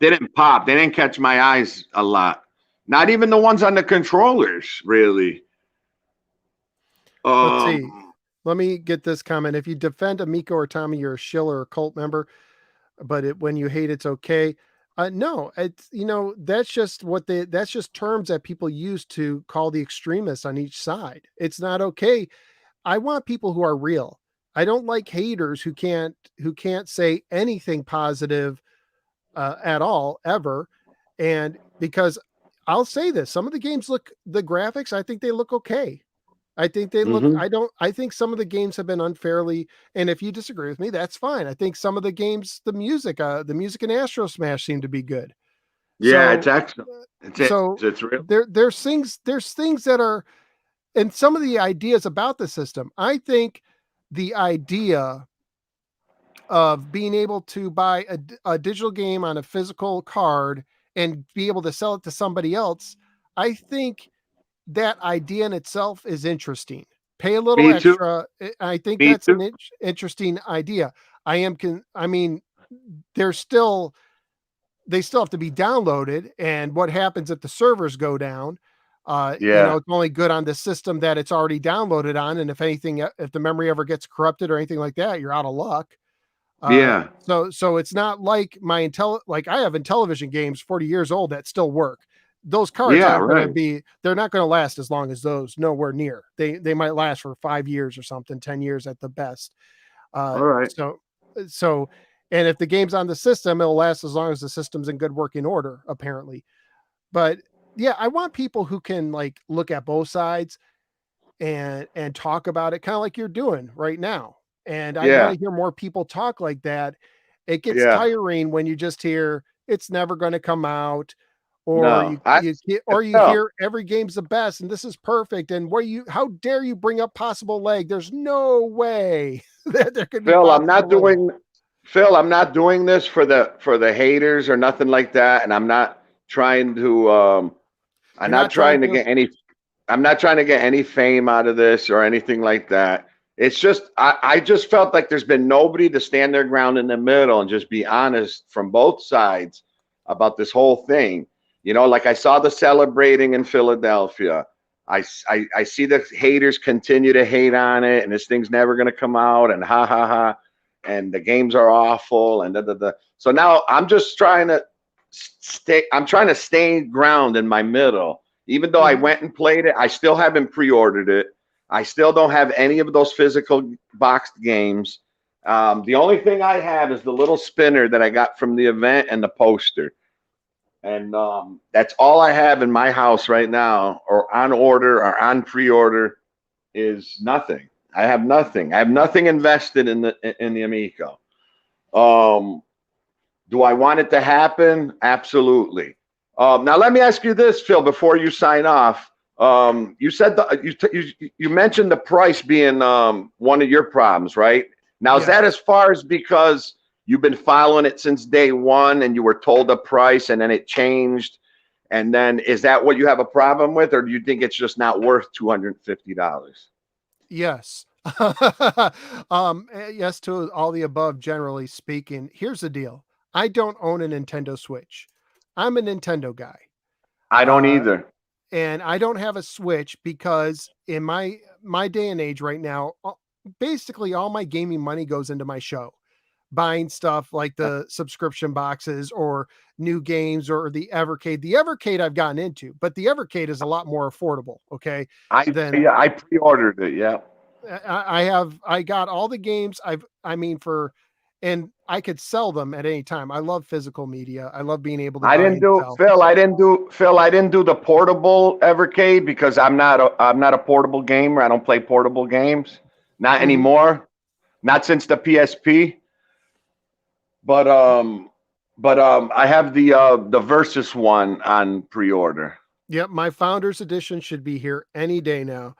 didn't pop. They didn't catch my eyes a lot. Not even the ones on the controllers, really. Let's see. Um, Let me get this comment. If you defend Amico or Tommy, you're a shill or a cult member, but when you hate, it's okay. No, it's that's just that's just terms that people use to call the extremists on each side. It's not okay. I want people who are real. I don't like haters who can't say anything positive at all ever. And because I'll say this, some of the games the graphics, I think they look okay. I think they look, mhm. I think some of the games have been unfairly, and if you disagree with me, that's fine. I think some of the games, the music in Astro Smash seem to be good. Yeah, it's So, excellent. so It's real. there's things that are, and some of the ideas about the system. I think the idea of being able to buy a digital game on a physical card and be able to sell it to somebody else, I think that idea in itself is interesting. Pay a little Me too. extra. I think Me that's too. an interesting idea. I mean, there's still they still have to be downloaded. And what happens if the servers go down? Yeah. It's only good on the system that it's already downloaded on. And if anything, if the memory ever gets corrupted or anything like that, you're out of luck. Yeah. So it's not like like I have Intellivision games 40 years old that still work. Those cards Yeah. aren't going to Right. be, they're not going to last as long as those, nowhere near. They might last for 5 years or something, 10 years at the best. Uh, All right. so, so, and if the game's on the system, it'll last as long as the system's in good working order, apparently. But yeah, I want people who can like look at both sides and talk about it kind of like you're doing right now. And I want Yeah. to hear more people talk like that. It gets Yeah. tiring when you just hear it's never going to come out, or No. you Phil, hear every game's the best and this is perfect, and how dare you bring up possible lag? There's no way that there could be Phil, I'm not possible lag. doing I'm not doing this for the haters or nothing like that, and trying to I'm You're not not trying trying to to get any I'm not trying to get any fame out of this or anything like that. It's just I just felt like there's been nobody to stand their ground in the middle and just be honest from both sides about this whole thing. Like I saw the celebrating in Philadelphia. I see the haters continue to hate on it, and this thing's never going to come out, and ha ha ha, and the games are awful, and da da da. So now I'm just trying to stay. I'm trying to stay ground in my middle. Even though I Mhm. went and played it, I still haven't pre-ordered it. I still don't have any of those physical boxed games. The only thing I have is the little spinner that I got from the event and the poster. And that's all I have in my house right now, or on order or on pre-order, is nothing. I have nothing. I have nothing invested in the Amico. Um, do I want it to happen? Absolutely. Now let me ask you this, Phil, before you sign off. You said you mentioned the price being one of your problems, right? Now is that Yes. as far as because you've been following it since day one and you were told a price and then it changed, and then is that what you have a problem with, or do you think it's just not worth $250? Yes. Yes to all the above, generally speaking. Here's the deal. I don't own a Nintendo Switch. I'm a Nintendo guy. I don't Uh, either. and I don't have a Switch because in my day and age right now, basically all my gaming money goes into my show, buying stuff like the subscription boxes or new games or the Evercade. The Evercade I've gotten into, but the Evercade is a lot more affordable. Okay, than I pre-ordered it. Yeah. I got all the games I mean for, and I could sell them at any time. I love physical media. I love being able to I buy didn't and do sell. Phil. I didn't do the portable Evercade because I'm not a portable gamer. I don't play portable games, not Mhm. anymore. Not since the PSP. But I have the Versus one on pre-order. Yep, my Founders Edition should be here any day now.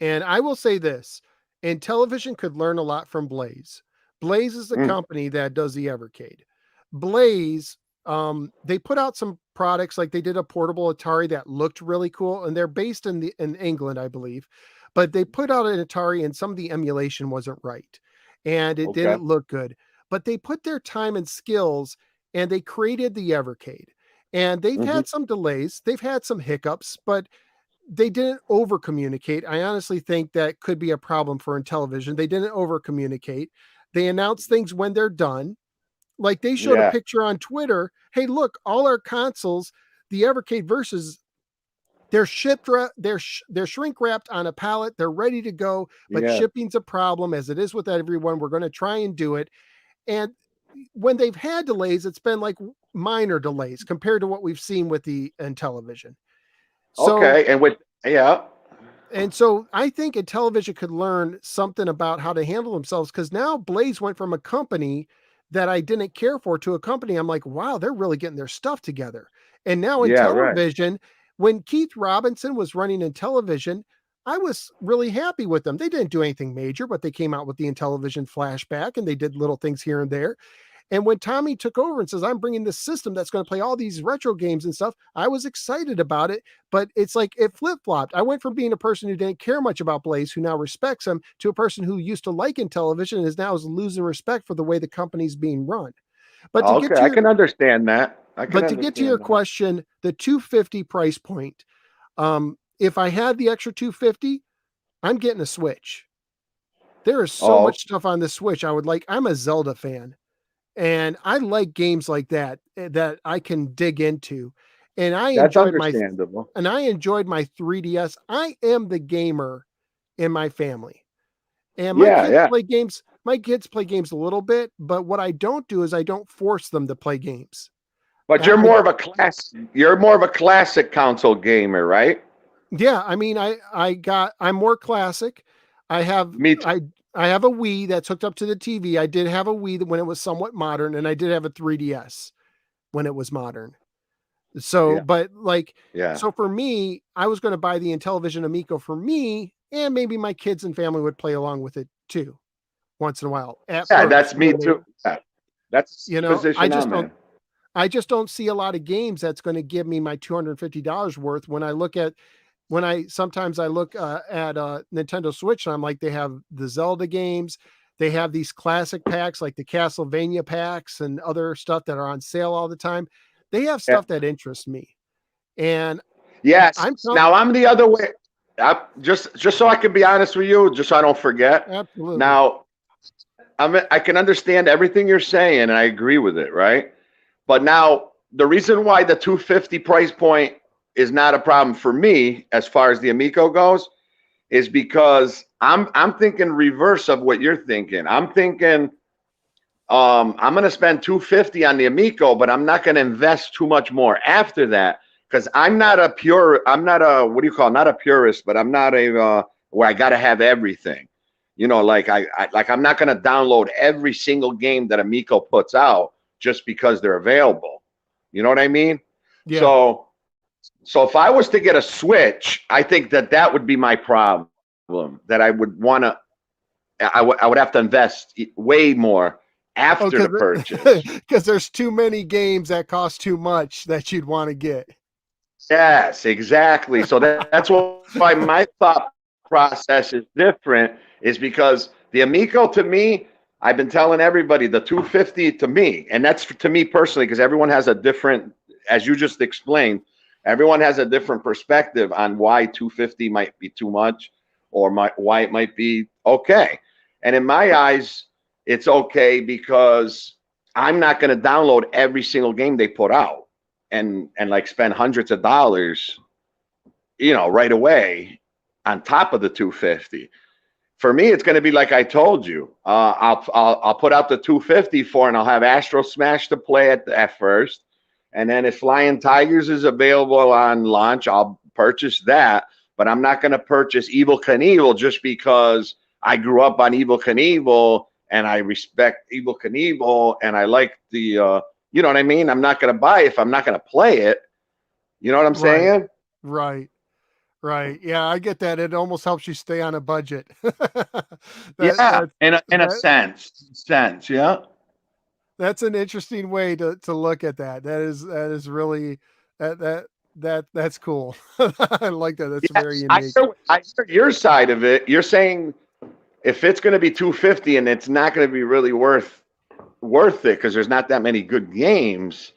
And I will say this, and television could learn a lot from Blaze. Blaze is the Mm, company that does the Evercade. Blaze, they put out some products, like they did a portable Atari that looked really cool, and they're based in England, I believe. But they put out an Atari, and some of the emulation wasn't right, and it okay. didn't look good. But they put their time and skills, and they created the Evercade. And they've Hmm. had some delays, they've had some hiccups, but they didn't over communicate. I honestly think that could be a problem for Intellivision. They didn't over communicate. They announce things when they're done. Like they showed a Yeah. picture on Twitter. Hey, look, all our consoles, the Evercade Versus, they're shipped, they're shrink wrapped on a pallet. They're ready to go, but Yeah. shipping's a problem as it is with everyone. We're going to try and do it. And when they've had delays, it's been like minor delays compared to what we've seen with the Intellivision. So Okay. And with yeah. so I think Intellivision could learn something about how to handle themselves, because now Blaze went from a company that I didn't care for to a company I'm like, wow, they're really getting their stuff together. And now Yeah. Right. Intellivision, when Keith Robinson was running Intellivision, I was really happy with them. They didn't do anything major, but they came out with the Intellivision flashback and they did little things here and there. And when Tommy took over and says, I'm bringing this system that's going to play all these retro games and stuff, I was excited about it. But it's like it flip flopped. I went from being a person who didn't care much about Blaze, who now respects him, to a person who used to like Intellivision and is now losing respect for the way the company's being run. But to get Okay. to I your can understand that. I can but to get to your understand that. question, the 250 price point, if I had the extra 250, I'm getting a Switch. There is so Oh, much stuff on the Switch I would like. I'm a Zelda fan. And I like games like that that I can dig into. And I that's enjoyed my understandable. 3DS. I am the gamer in my family. And my Yeah. kids Yeah. play games. My kids play games a little bit, but what I don't do is I don't force them to play games. But I you're more of a classic console gamer, right? Yeah, I mean, I'm more classic. I have Me too. I I have a Wii that's hooked up to the TV. I did have a Wii when it was somewhat modern, and I did have a 3DS when it was modern. So, Yeah. but like, Yeah. so for me, I was going to buy the Intellivision Amico for me, and maybe my kids and family would play along with it too, once in a while. At Yeah. first, That's me when they, too. Yeah. That's the position I'm in. I just don't see a lot of games that's going to give me my $250 worth. When I sometimes I look at Nintendo Switch, and I'm like, they have the Zelda games, they have these classic packs like the Castlevania packs and other stuff that are on sale all the time. They have Yeah. stuff that interests me, and Yes. I'm com- Now I'm the other way. Just so I can be honest with you, just so I don't forget. absolutely. Now I can understand everything you're saying, and I agree with it, right? But now the reason why the 250 price point is not a problem for me as far as the Amico goes is because I'm thinking reverse of what you're thinking. I'm thinking I'm going to spend 250 on the Amico, but I'm not going to invest too much more after that because I'm not a what do you call it? Not a purist, but I'm not a where I got to have everything. You know, like I'm not going to download every single game that Amico puts out just because they're available. You know what I mean? Yeah. So if I was to get a Switch, I think that would be my problem. That I would want to, I would have to invest way more Oh, after the purchase. because there's too many games that cost too much that you'd want to get. Yes, exactly. So that's why my thought process is different, is because the Amico to me, I've been telling everybody the 250 to me, and that's to me personally, because everyone has a different, as you just explained, everyone has a different perspective on why 250 might be too much or why it might be okay. And in my eyes, it's okay because I'm not going to download every single game they put out and like spend hundreds of dollars, right away on top of the 250. for me, it's going to be like I told you. I'll put out the 250 for, and I'll have Astro Smash to play at first, and then if Flying Tigers is available on launch, I'll purchase that. But I'm not going to purchase Evil Knievel just because I grew up on Evil Knievel and I respect Evil Knievel and I like the, you know what I mean? I'm not going to buy it if I'm not going to play it. You know what I'm saying? Right. Right. Yeah, I get that. It almost helps you stay on a budget. Yeah, in a that sense, yeah. that's an interesting way to look at that. That is really that's cool. I like that. That's very Yes, I unique. hear, I hear your side of it. You're saying if it's going to be 250 and it's not going to be really worth it because there's not that many good games,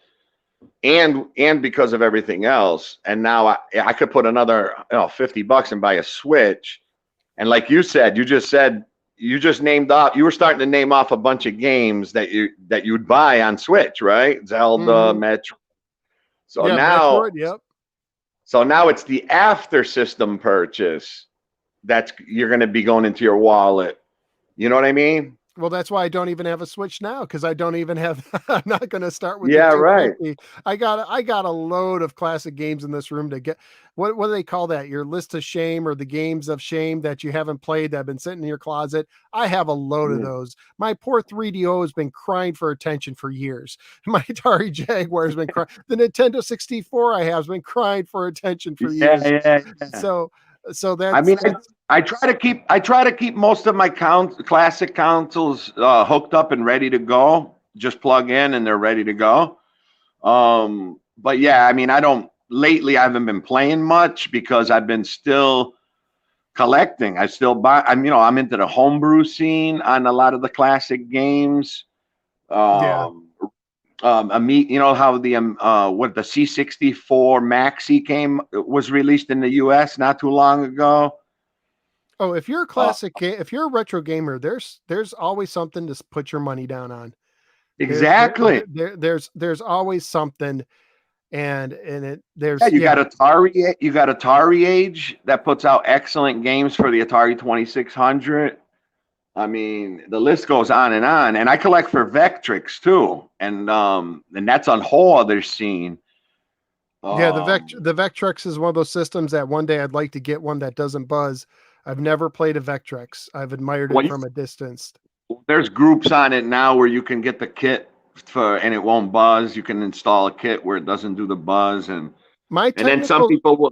and because of everything else, and now I could put another $50 and buy a Switch, and like you said, you just named off. You were starting to name off a bunch of games that you'd buy on Switch, right? Zelda, Metro. So Yeah, now, Metroid. Yep. so now it's the after system purchase that's you're going to be going into your wallet. You know what I mean? Well, that's why I don't even have a Switch now because I don't even have. I'm not going to start with the Yeah, right. 250. I got a load of classic games in this room to get. What do they call that? Your list of shame or the games of shame that you haven't played that have been sitting in your closet. I have a load of those. My poor 3DO has been crying for attention for years. My Atari Jaguar has been crying. The Nintendo 64 I have has been crying for attention for years. Yeah. So I mean, that's I try to keep most of my classic consoles hooked up and ready to go. Just plug in and they're ready to go. But yeah, I mean, lately I haven't been playing much because I've been still collecting. I still buy. I'm into the homebrew scene on a lot of the classic games. yeah. Amico, you know how the C64 Maxi was released in the US not too long ago. Oh, if you're a if you're a retro gamer, there's always something to put your money down on. Exactly. There's always something, and Yeah, you got Atari. You got Atari Age that puts out excellent games for the Atari 2600. I mean, the list goes on, and I collect for Vectrix too, and that's on whole other scene. Yeah, the Vectrex is one of those systems that one day I'd like to get one that doesn't buzz. I've never played a Vectrex. I've admired it from a distance. There's groups on it now where you can get the kit and it won't buzz. You can install a kit where it doesn't do the buzz, and then some people will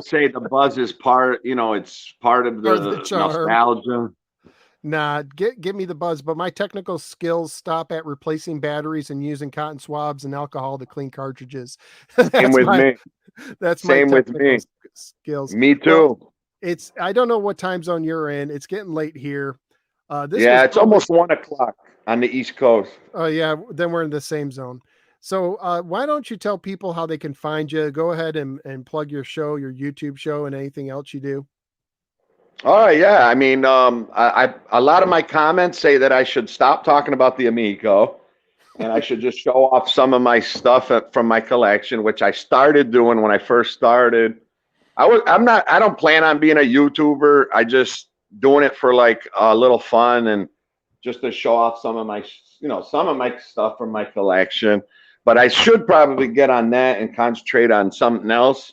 say the buzz is it's part of the nostalgia. Nah, give me the buzz, but my technical skills stop at replacing batteries and using cotton swabs and alcohol to clean cartridges. Same with me. That's Same my with me. Skills. Me too. Well, I don't know what time zone you're in. It's getting late here. It's almost 1:00 on the East Coast. Oh yeah, then we're in the same zone. So why don't you tell people how they can find you? Go ahead and plug your show, your YouTube show, and anything else you do. Oh yeah, I mean, a lot of my comments say that I should stop talking about the Amico, and I should just show off some of my stuff from my collection, which I started doing when I first started. I don't plan on being a YouTuber. I just doing it for like a little fun and just to show off some of my stuff from my collection. But I should probably get on that and concentrate on something else.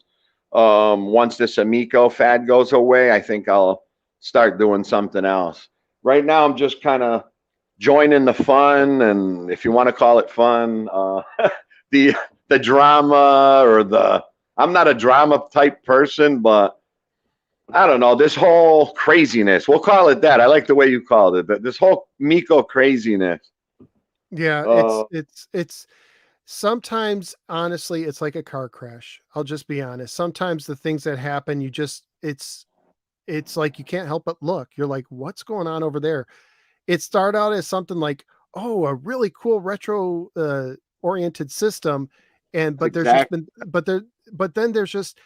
Once this Amico fad goes away, I think I'll start doing something else. Right now, I'm just kind of joining the fun, and if you want to call it fun, the drama or I'm not a drama type person, but I don't know, this whole craziness. We'll call it that. I like the way you called it. This whole Amico craziness. Yeah, it's sometimes, honestly, it's like a car crash. I'll just be honest. Sometimes the things that happen, it's like you can't help but look. You're like, what's going on over there? It started out as something like, oh, a really cool retro oriented system, but there's just been but then there's just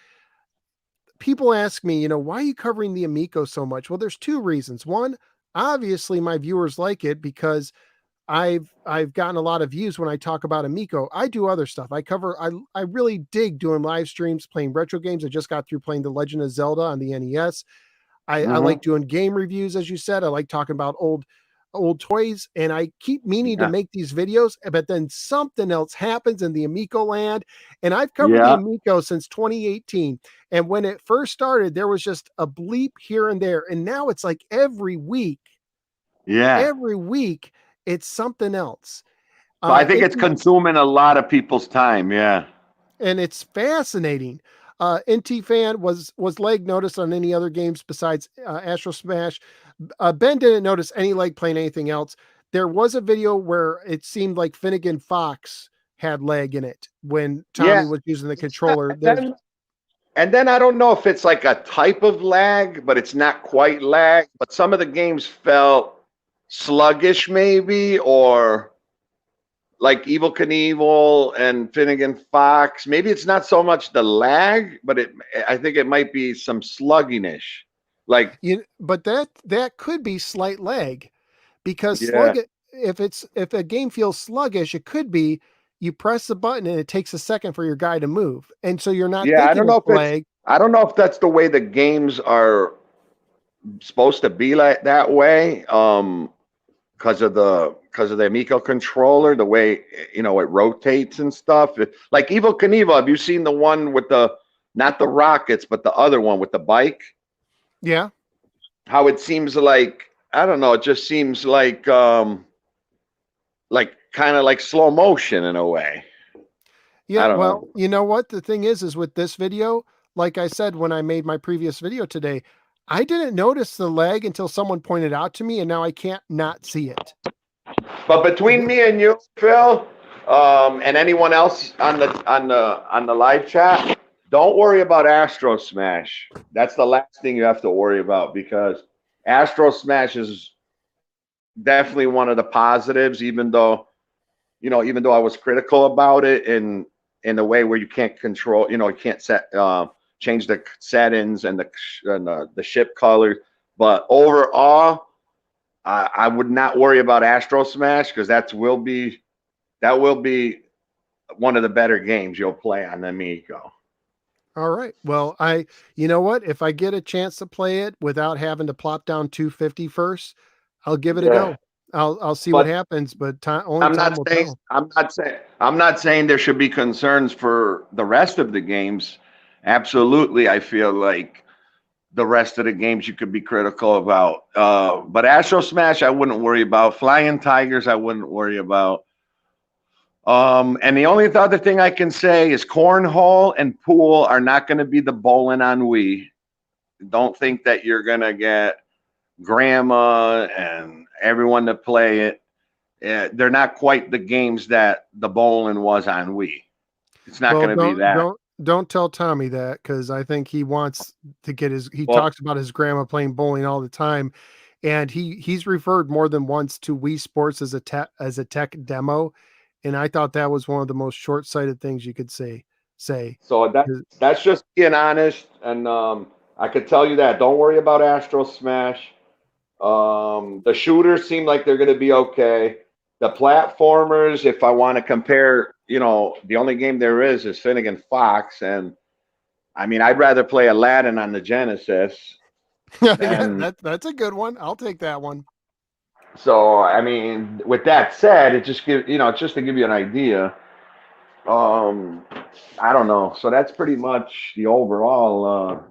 people ask me, why are you covering the Amico so much? Well, there's two reasons. One, obviously my viewers like it because I've gotten a lot of views when I talk about Amico. I do other stuff. I really dig doing live streams, playing retro games. I just got through playing The Legend of Zelda on the NES. I like doing game reviews, as you said. I like talking about old toys, and I keep meaning to Yeah. make these videos, but then something else happens in the Amico land. And I've covered the Yeah. Amico since 2018. And when it first started, there was just a bleep here and there. And now it's like Yeah. every week, it's something else. So I think it's NT consuming a lot of people's time. Yeah. and it's fascinating. NT fan was leg noticed on any other games besides Astro Smash. Ben didn't notice any leg playing anything else. There was a video where it seemed like Finnegan Fox had leg in it when Yeah. Tommy was using the controller. And then I don't know if it's like a type of lag, but it's not quite lag. But some of the games felt sluggish, maybe, or like Evil Knievel and Finnegan Fox. Maybe it's not so much the lag, but I think it might be some sluggishness. Like, But that could be slight lag, because yeah, if a game feels sluggish, it could be you press the button and it takes a second for your guy to move, and so you're not yeah. thinking it's lag. I don't know if that's the way the games are supposed to be like that way. Because of the Amico controller, the way it rotates and stuff. Like Evil Knievel, have you seen the one with not the rockets, but the other one with the bike? Yeah. How it seems like, I don't know, it just seems like kind of like slow motion in a way. Yeah, I don't well, know. you know what the thing is with this video, like I said when I made my previous video today, I didn't notice the lag until someone pointed out to me, and now I can't not see it. But between me and you, Phil, and anyone else on the live chat, don't worry about Astro Smash. That's the last thing you have to worry about, because Astro Smash is definitely one of the positives, even though I was critical about it in a way where you can't control, you can't change the settings and the ship colors. But overall, I would not worry about Astro Smash, because that will be one of the better games you'll play on the Amico. All right. Well, you know what? If I get a chance to play it without having to plop down 250 first, I'll give it a Yeah, go. I'll see what but happens, but only time will tell. I'm not saying there should be concerns for the rest of the games. Absolutely, I feel like the rest of the games you could be critical about. But Astro Smash, I wouldn't worry about. Flying Tigers, I wouldn't worry about. And the only other thing I can say is cornhole and pool are not going to be the bowling on Wii. Don't think that you're going to get grandma and everyone to play it. They're not quite the games that the bowling was on Wii. It's not Well, going to be that. don't tell Tommy that, because I think he wants to get he Well, talks about his grandma playing bowling all the time, and he's referred more than once to Wii Sports as a tech demo, and I thought that was one of the most short-sighted things you could say. so that's just being honest, and I could tell you that. Don't worry about Astro Smash. The shooters seem like they're going to be okay. The platformers, if I want to compare, the only game there is Finnegan Fox, and I mean, I'd rather play Aladdin on the Genesis than. That's a good one. I'll take that one. So, I mean, with that said, it just just to give you an idea. I don't know. So that's pretty much the overall.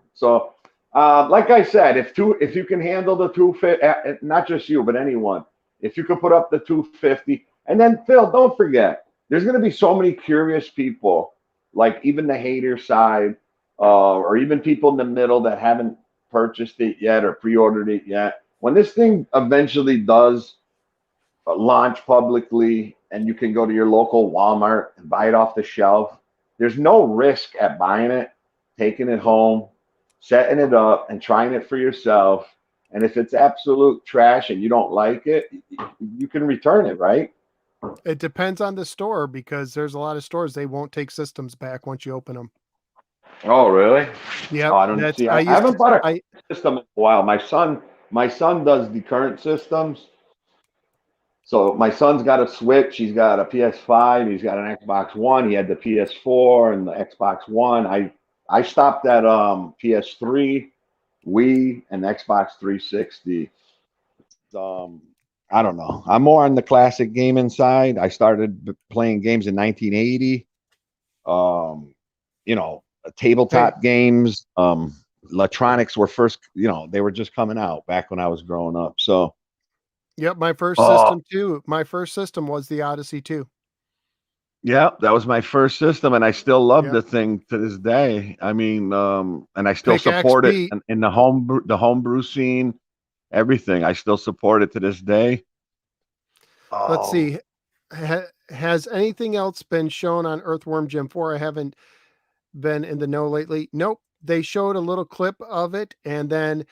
Like I said, if you can handle the 250, not just you, but anyone, if you could put up the 250, and then Phil, don't forget, there's going to be so many curious people, like even the hater side, or even people in the middle that haven't purchased it yet or pre-ordered it yet. When this thing eventually does launch publicly, and you can go to your local Walmart and buy it off the shelf, there's no risk at buying it, taking it home, setting it up, and trying it for yourself. And if it's absolute trash and you don't like it, you can return it, right? It depends on the store, because there's a lot of stores they won't take systems back once you open them. Oh, really? Yep, Oh, I don't see. I haven't bought a system in a while. My son does the current systems. So my son's got a Switch. He's got a PS5. He's got an Xbox One. He had the PS4 and the Xbox One. I stopped at PS3 Wii and Xbox 360. Um, I don't know. I'm more on the classic gaming side. I started playing games in 1980. Um, you know, Hey, tabletop games. Electronics were first. They were just coming out back when I was growing up. So, yep, my first uh, system too. My first system was the Odyssey 2. yeah, that was my first system, and I still love Yep. the thing to this day. I mean, and I still Pickaxe support it beat. in the homebrew scene. Everything I still support it to this day. Let's Um, see. Has anything else been shown on Earthworm Gym 4? I haven't been in the know lately. Nope. They showed a little clip of it, and then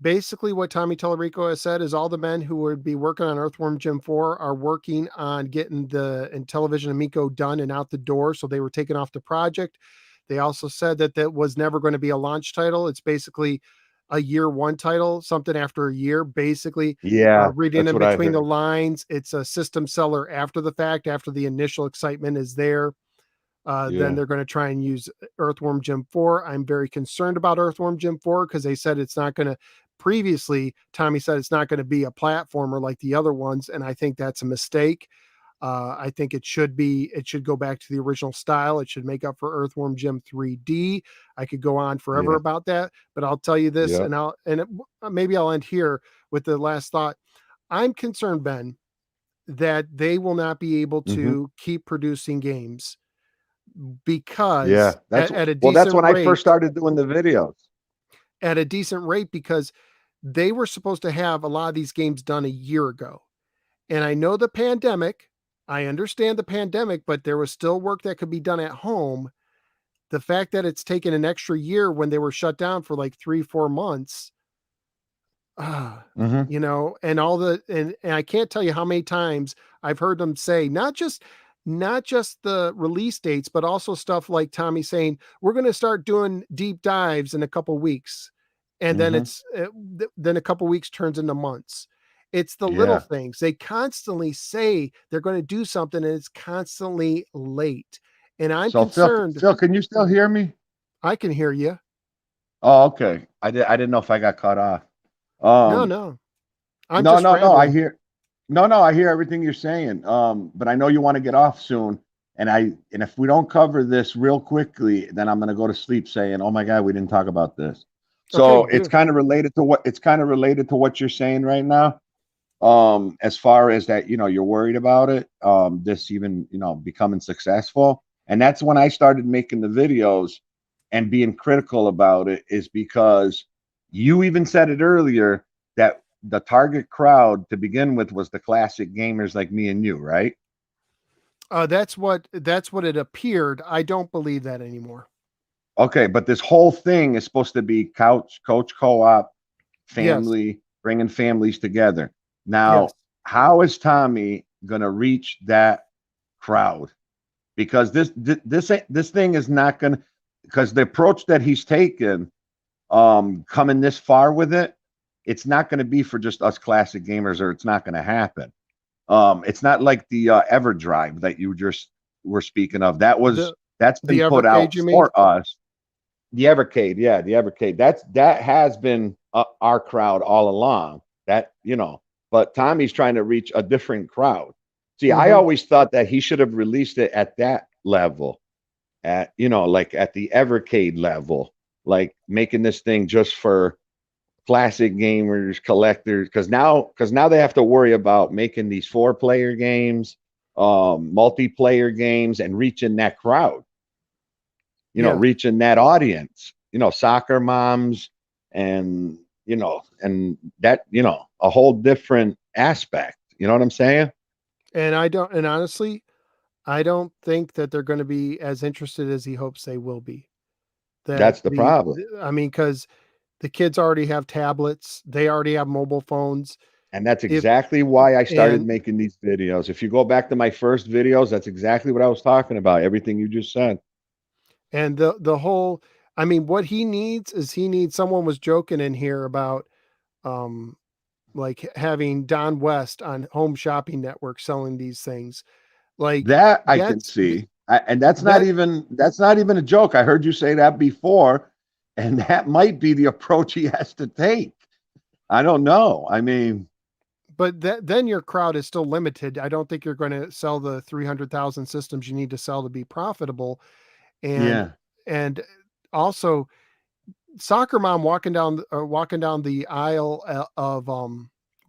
basically what Tommy Tallarico has said is all the men who would be working on Earthworm Jim 4 are working on getting the Intellivision Amico done and out the door. So they were taken off the project. They also said that that was never going to be a launch title. It's basically a year one title, something after a year, basically. yeah, Reading that's in what I between the heard. lines, it's a system seller after the fact, after the initial excitement is there. Then Yeah, they're going to try and use Earthworm Jim 4. I'm very concerned about Earthworm Jim 4 because they said it's not going to. Previously, Tommy said it's not going to be a platformer like the other ones, and I think that's a mistake. I think it should be. It should go back to the original style. It should make up for Earthworm Jim 3D. I could go on forever yeah, about that, but I'll tell you this, yeah. and maybe I'll end here with the last thought. I'm concerned, Ben, that they will not be able Hmm. to keep producing games because Yeah, that's at a well. That's decent when I first rate, started doing the videos. because they were supposed to have a lot of these games done a year ago. And I know the pandemic, I understand the pandemic, but there was still work that could be done at home. The fact that it's taken an extra year when they were shut down for like 3-4 months, uh, Hmm. and all and I can't tell you how many times I've heard them say not just the release dates, but also stuff like Tommy saying we're going to start doing deep dives in a couple weeks, and then Hmm. then a couple weeks turns into months. It's the little Yeah. things. They constantly say they're going to do something, and it's constantly late. And I'm So Phil, concerned. Phil, can you still hear me? I can hear you. Oh, okay. I didn't know if I got cut off. No, Um, no, I'm no, just no, no. I rambling. hear. No, I hear everything you're saying. But I know you want to get off soon, and if we don't cover this real quickly, then I'm gonna go to sleep saying, "Oh my God, we didn't talk about this." Okay, So do. it's kind of related to what you're saying right now. As far as that, you're worried about it, this even, becoming successful. And that's when I started making the videos and being critical about it, is because you even said it earlier that the target crowd to begin with was the classic gamers like me and you, right? That's what it appeared. I don't believe that anymore. Okay, but this whole thing is supposed to be couch coach co-op, Yes, family, bringing families together. yes. Now, how is Tommy going to reach that crowd? Because this thing is not going to, because the approach that he's taken, coming this far with it, it's not going to be for just us classic gamers, or it's not going to happen. It's not like the EverDrive that you just were speaking of. The That's the been put Evercade, out you mean? for us. The Evercade, yeah, the Evercade. That has been our crowd all along. But Tommy's trying to reach a different crowd. See, I Hmm. always thought that he should have released it at that level, like at the Evercade level, like making this thing just for classic gamers, collectors, because now they have to worry about making these 4-player games, multiplayer games, and reaching that crowd, Yeah. reaching that audience, soccer moms, and and that, a whole different aspect. You know what I'm saying? And honestly, I don't think that they're going to be as interested as he hopes they will be. That That's the problem. I mean, because the kids already have tablets, they already have mobile phones. And that's If exactly why I started and making these videos. If you go back to my first videos, that's exactly what I was talking about. Everything you just said. and the whole, I mean, what he needs is he needs. Someone was joking in here about um like having Don West on Home Shopping Network selling these things. Like That I can that's see. And that's not that even a joke. I heard you say that before. And that might be the approach he has to take. I don't know. I mean, But then your crowd is still limited. I don't think you're going to sell the 300,000 systems you need to sell to be profitable. And yeah, and also, soccer mom walking down the aisle of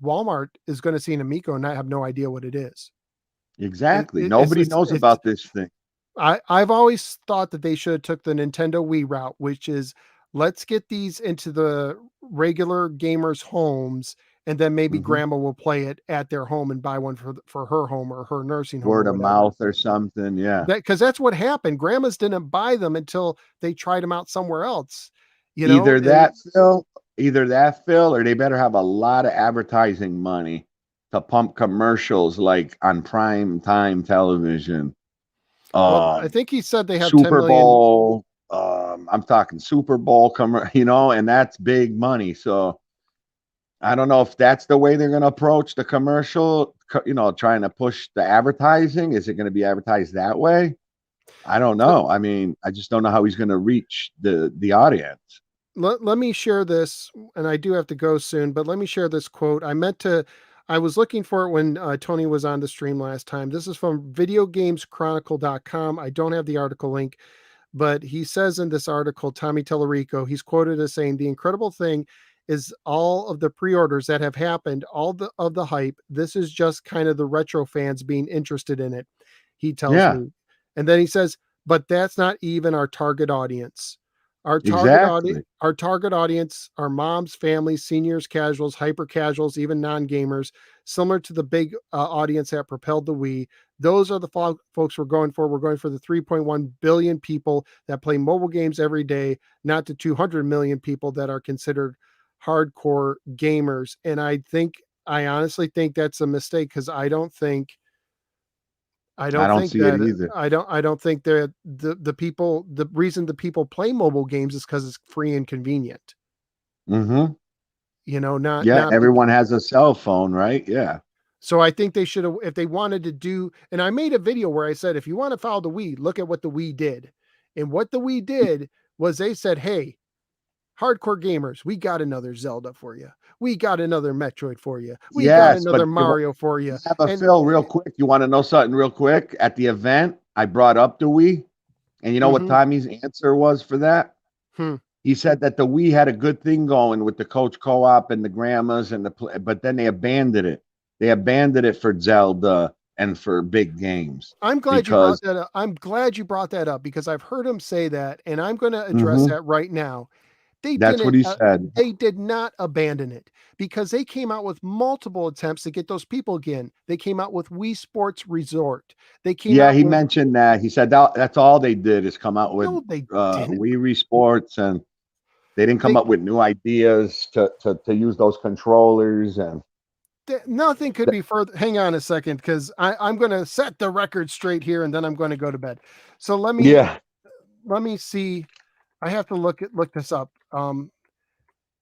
Walmart is going to see an Amico and not have no idea what it is. exactly. Nobody knows It's about this thing. I've always thought that they should have took the Nintendo Wii route, which is let's get these into the regular gamers' homes, and then maybe Hmm. grandma will play it at their home and buy one for her home or her nursing home or Word of whatever. mouth or something. Yeah. That because that's what happened. Grandmas didn't buy them until they tried them out somewhere else, Either and that, Phil, either that, Phil, or they better have a lot of advertising money to pump commercials like on prime time television. well, I Um, think he said they have 10 Super million. Bowl. I'm talking Super Bowl, and that's big money. So I don't know if that's the way they're going to approach the commercial. Trying to push the advertising. Is it going to be advertised that way? I don't So know. I mean, I just don't know how he's going to reach the audience. let me share this, and I do have to go soon, but let me share this quote. I was looking for it when Tony was on the stream last time. This is from videogameschronicle.com. I don't have the article link, but he says in this article, Tommy Tellerico, he's quoted as saying, the incredible thing is all of the pre-orders that have happened, all of the hype. This is just kind of the retro fans being interested in it, he tells Yeah, me. And then he says, but that's not even our target audience. exactly. Our target audience are moms, families, seniors, casuals, hyper casuals, even non-gamers, similar to the big audience that propelled the Wii. Those are the folks we're going for. We're going for the 3.1 billion people that play mobile games every day, not the 200 million people that are considered hardcore gamers. And I honestly think that's a mistake because I don't see it either. I don't think that the reason the people play mobile games is because it's free and convenient. Hmm. Yeah, Not because. everyone has a cell phone, right? Yeah. So I think they should have, if they wanted to do, and I made a video where I said, if you want to follow the Wii, look at what the Wii did. And what the Wii did was they said, hey, hardcore gamers, we got another Zelda for you. We got another Metroid for you. We got Yes, another Mario for you. yeah, but And Phil, real quick, you want to know something real quick? At the event, I brought up the Wii, and you know what mm-hmm, Tommy's answer was for that? hmm. He said that the Wii had a good thing going with the coach co-op and the grandmas but then they abandoned it. They abandoned it for Zelda and for big games I'm glad you brought because that up. I'm glad you brought that up because I've heard him say that, and I'm going to address mhm, that right now. that's what he said. They did not abandon it because they came out with multiple attempts to get those people again. They came out with Wii Sports Resort. They came Yeah, out he with mentioned that. He said that's all they did is come out with no, they didn't. Wii Sports, and they didn't come They up with new ideas to use those controllers and nothing could be further. Hang on a second, because I'm going to set the record straight here, and then I'm going to go to bed. So yeah. let me see. I have to look this up.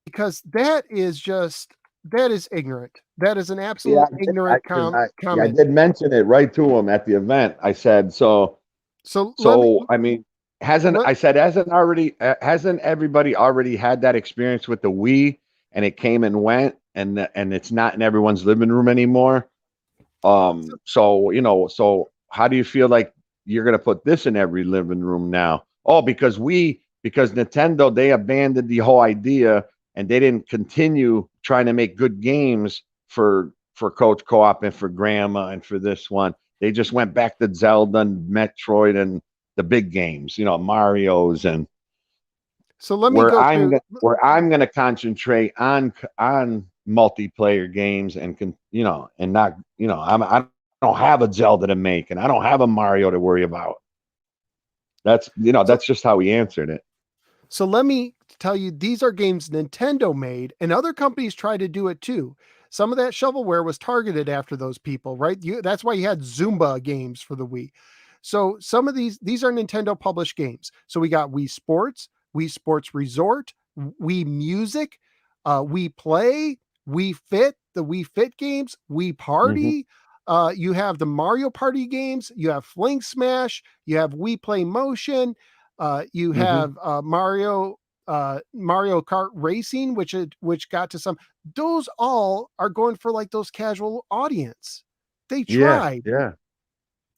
Because that is ignorant. That is an Yeah, absolute ignorant yeah, I comment. did mention it right to him at the event. I said, So so I mean, let hasn't everybody already had that experience with the Wii and it came and went and it's not in everyone's living room anymore? So how do you feel like you're gonna put this in every living room now? Oh, because Nintendo, they abandoned the whole idea and they didn't continue trying to make good games for Coach Co-op and for Grandma and for this one. They just went back to Zelda and Metroid and the big games, Mario's, and so let me go through. where I'm gonna concentrate on multiplayer games and and not I don't have a Zelda to make and I don't have a Mario to worry about. So That's just how he answered it. so let me tell you, these are games Nintendo made, and other companies try to do it too. Some of that shovelware was targeted after those people, right? That's why you had Zumba games for the Wii. So some of these are Nintendo published games. So we got Wii Sports Resort, Wii Music, Wii Play, Wii Fit, the Wii Fit games, Wii Hmm. Party. You have the Mario Party games. You have Fling Smash. You have Wii Play Motion. You Hmm. have Mario. Mario Kart Racing, which got to some, those all are going for like those casual audience. They Yeah, tried. yeah.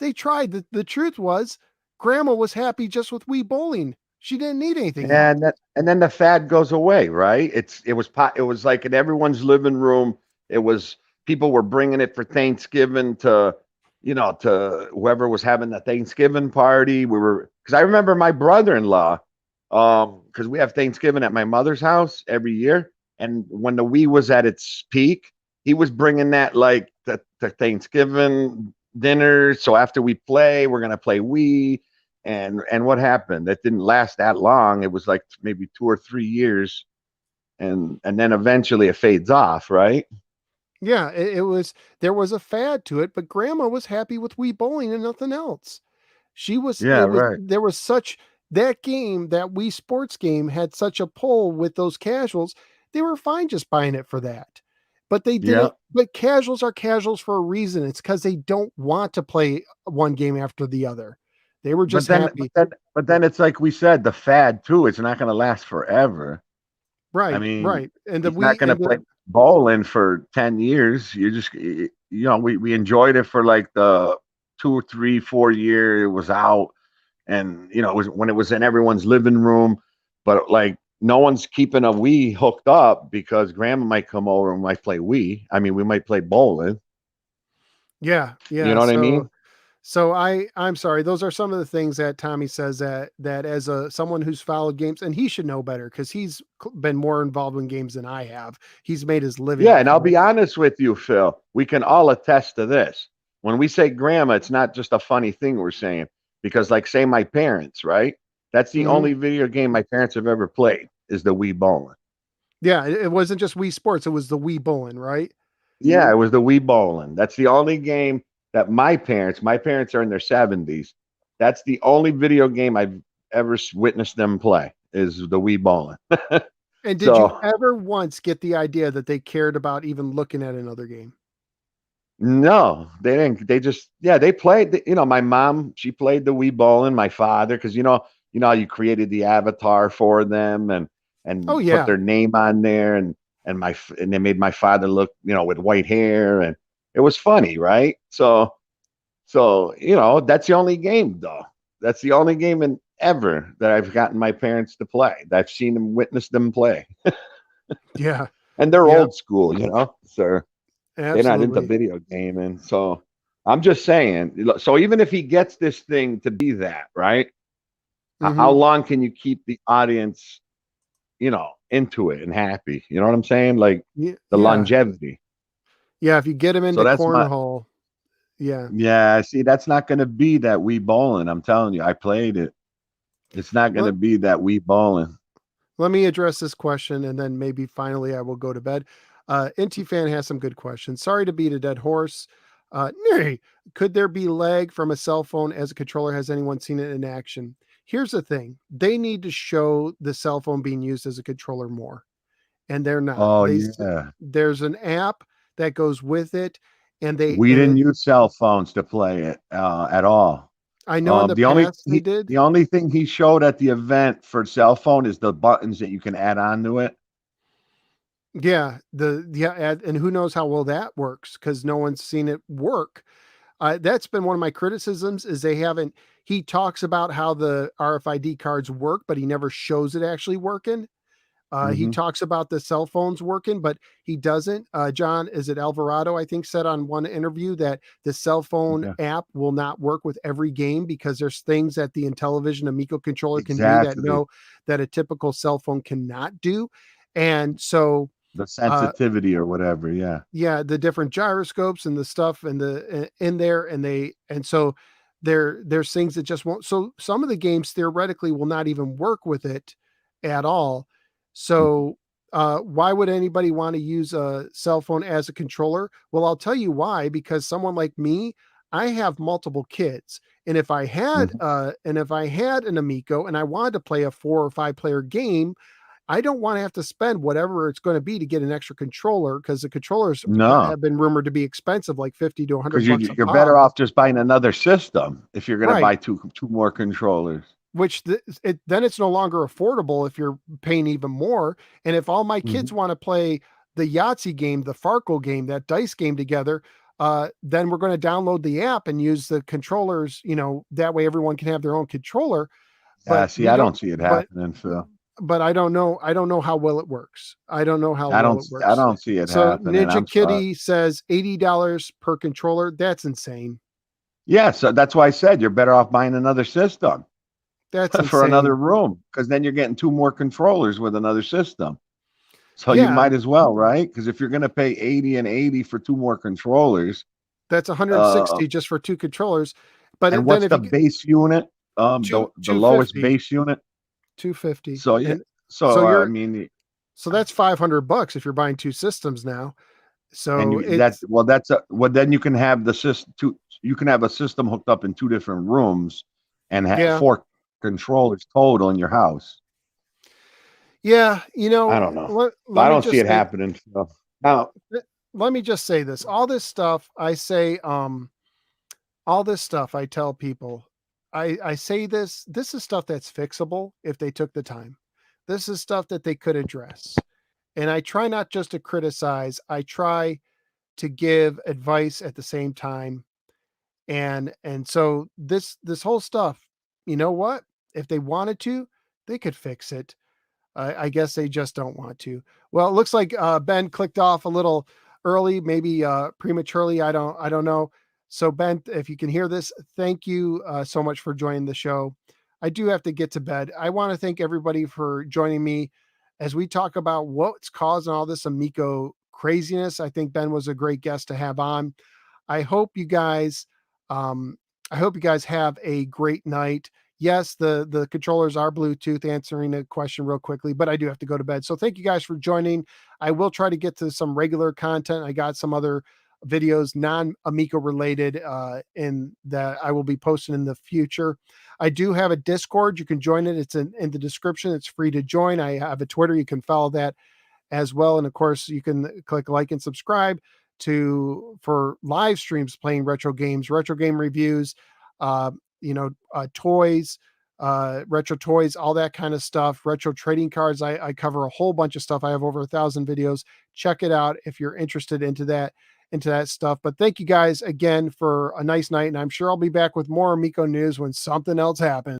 They tried. The truth was, Grandma was happy just with Wii Bowling. She didn't need anything else. And then the fad goes away, right? It was like in everyone's living room. It was people were bringing it for Thanksgiving to, to whoever was having the Thanksgiving party. We were because I remember my brother-in-law, because we have Thanksgiving at my mother's house every year, and when the Wii was at its peak, he was bringing that like the Thanksgiving dinner. So after we play, we're gonna play Wii. And what happened? That didn't last that long. It was like maybe 2 or 3 years, and then eventually it fades off, right? Yeah, it was, there was a fad to it, but Grandma was happy with Wii Bowling and nothing else. She was, Yeah, it was, right. there was such, that game, that Wii Sports game had such a pull with those casuals. They were fine just buying it for that. But they Yeah. didn't, but casuals are casuals for a reason. It's because they don't want to play one game after the other. They were But just then, happy. but then it's like we said, the fad too. It's not going to last forever. I Right, mean, right. And the he's not Wii going to and play the bowling for 10 years. You just, we enjoyed it for like the 2, 3, 4 year it was out, and it was when it was in everyone's living room, but like no one's keeping a Wii hooked up because grandma might come over and might play Wii. I mean, we might play bowling. yeah, You yeah. know what I mean? So I'm sorry. Those are some of the things that Tommy says that as a someone who's followed games, and he should know better because he's been more involved in games than I have. He's made his living Yeah, off and I'll of it. be honest with you, Phil. We can all attest to this. When we say grandma, it's not just a funny thing we're saying. Because, like, say my parents, right? That's the Mhm. only video game my parents have ever played is the Wii Bowling. Yeah, it wasn't just Wii Sports; it was the Wii Bowling, right? Yeah, it was the Wii Bowling. That's the only game that my parents are in their 70s. That's the only video game I've ever witnessed them play is the Wii Bowling. And did you So ever once get the idea that they cared about even looking at another game? no, they didn't. They just, yeah, they played. My mom, she played the Wii Bowling. My father, because how you created the avatar for them Oh and put yeah, their name on there, and they made my father look, with white hair, and it was funny, right? So that's the only game though. That's the only game in ever that I've gotten my parents to play. That I've seen them witness them play, yeah, and they're yeah, old school, sir. They're not into absolutely. video gaming. So I'm just saying. So even if he gets this thing to be that, right? How Hmm. long can you keep the audience, into it and happy? You know what I'm saying? Like Yeah, the yeah, longevity. yeah. If you get them So into that's my, cornhole, yeah. yeah. See, that's not going to be that Wii bowling. I'm telling you, I played it. It's not going to Let be that Wii bowling. Let me address this question, and then maybe finally I will go to bed. NT fan has some good questions. Sorry to beat a dead horse. Nay, could there be lag from a cell phone as a controller? Has anyone seen it in action? Here's the thing: they need to show the cell phone being used as a controller more, and they're not. Oh yeah. There's an app that goes with it, and they We and didn't it. use cell phones to play it at all. I know in the The only past they did. the only thing he showed at the event for cell phone is the buttons that you can add on to it. Yeah, and who knows how well that works because no one's seen it work. That's been one of my criticisms is they haven't. He talks about how the RFID cards work, but he never shows it actually working. He Hmm. talks about the cell phones working, but he doesn't. John, is it Alvarado? I think said on one interview that the cell phone Yeah, app will not work with every game because there's things that the Intellivision Amico controller can do exactly. that a typical cell phone cannot do. And so The uh, sensitivity or whatever. Yeah. yeah, the different gyroscopes and the stuff and in there, and so there's things that just won't. So some of the games theoretically will not even work with it at all. So why would anybody want to use a cell phone as a controller? Well, I'll tell you why. Because someone like me, I have multiple kids, and Hmm. if I had an Amico and I wanted to play a 4 or 5 player game, I don't want to have to spend whatever it's going to be to get an extra controller because the controllers No, have been rumored to be expensive, like 50 to because 100 you bucks a you're pop. better off just buying another system if you're going to Right. buy two more controllers. which then it's no longer affordable if you're paying even more. And if all my kids want to play the Yahtzee game, the Farkle game, that dice game together, then we're going to download the app and use the controllers. That way everyone can have their own controller. But See, I don't see it happening, Phil. But I don't know how well it works. I don't know how well it works. I don't see it So happening. Ninja Kitty says $80 per controller. That's insane. Yeah, so that's why I said you're better off buying another system. That's for insane. another room, because then you're getting 2 more controllers with another system. So you might as well, right? Because if you're going to pay 80 and 80 for 2 more controllers, that's 160 just for 2 controllers. But and what's the base unit? The lowest base unit, 250. So yeah, I mean, so that's $500 if you're buying 2 systems now. So then you can have the system. You can have a system hooked up in 2 different rooms and have 4 controllers total in your house. Yeah, I don't know. I don't see it happening. So. Now, let me just say this. All this stuff I tell people, I say this is stuff that's fixable if they took the time. This is stuff that they could address. And I try not just to criticize, I try to give advice at the same time. And so this whole stuff, you know what? If they wanted to, they could fix it. I guess they just don't want to. Well, it looks like Ben clicked off a little early, maybe prematurely. I don't know. So Ben, if you can hear this, thank you so much for joining the show. I do have to get to bed. I want to thank everybody for joining me as we talk about what's causing all this Amico craziness. I think Ben was a great guest to have on. I hope you guys have a great night. Yes, the controllers are Bluetooth, answering a question real quickly, but I do have to go to bed. So thank you guys for joining. I will try to get to some regular content. I got some other videos, non-Amico related, in that I will be posting in the future. I do have a Discord. You can join it. It's in the description. It's free to join. I have a Twitter. You can follow that as well. And of course, you can click like and subscribe for live streams playing retro games, retro game reviews, toys, retro toys, all that kind of stuff, retro trading cards. I cover a whole bunch of stuff. I have over 1,000 videos. Check it out if you're interested into that stuff. But thank you guys again for a nice night. And I'm sure I'll be back with more Amico news when something else happens.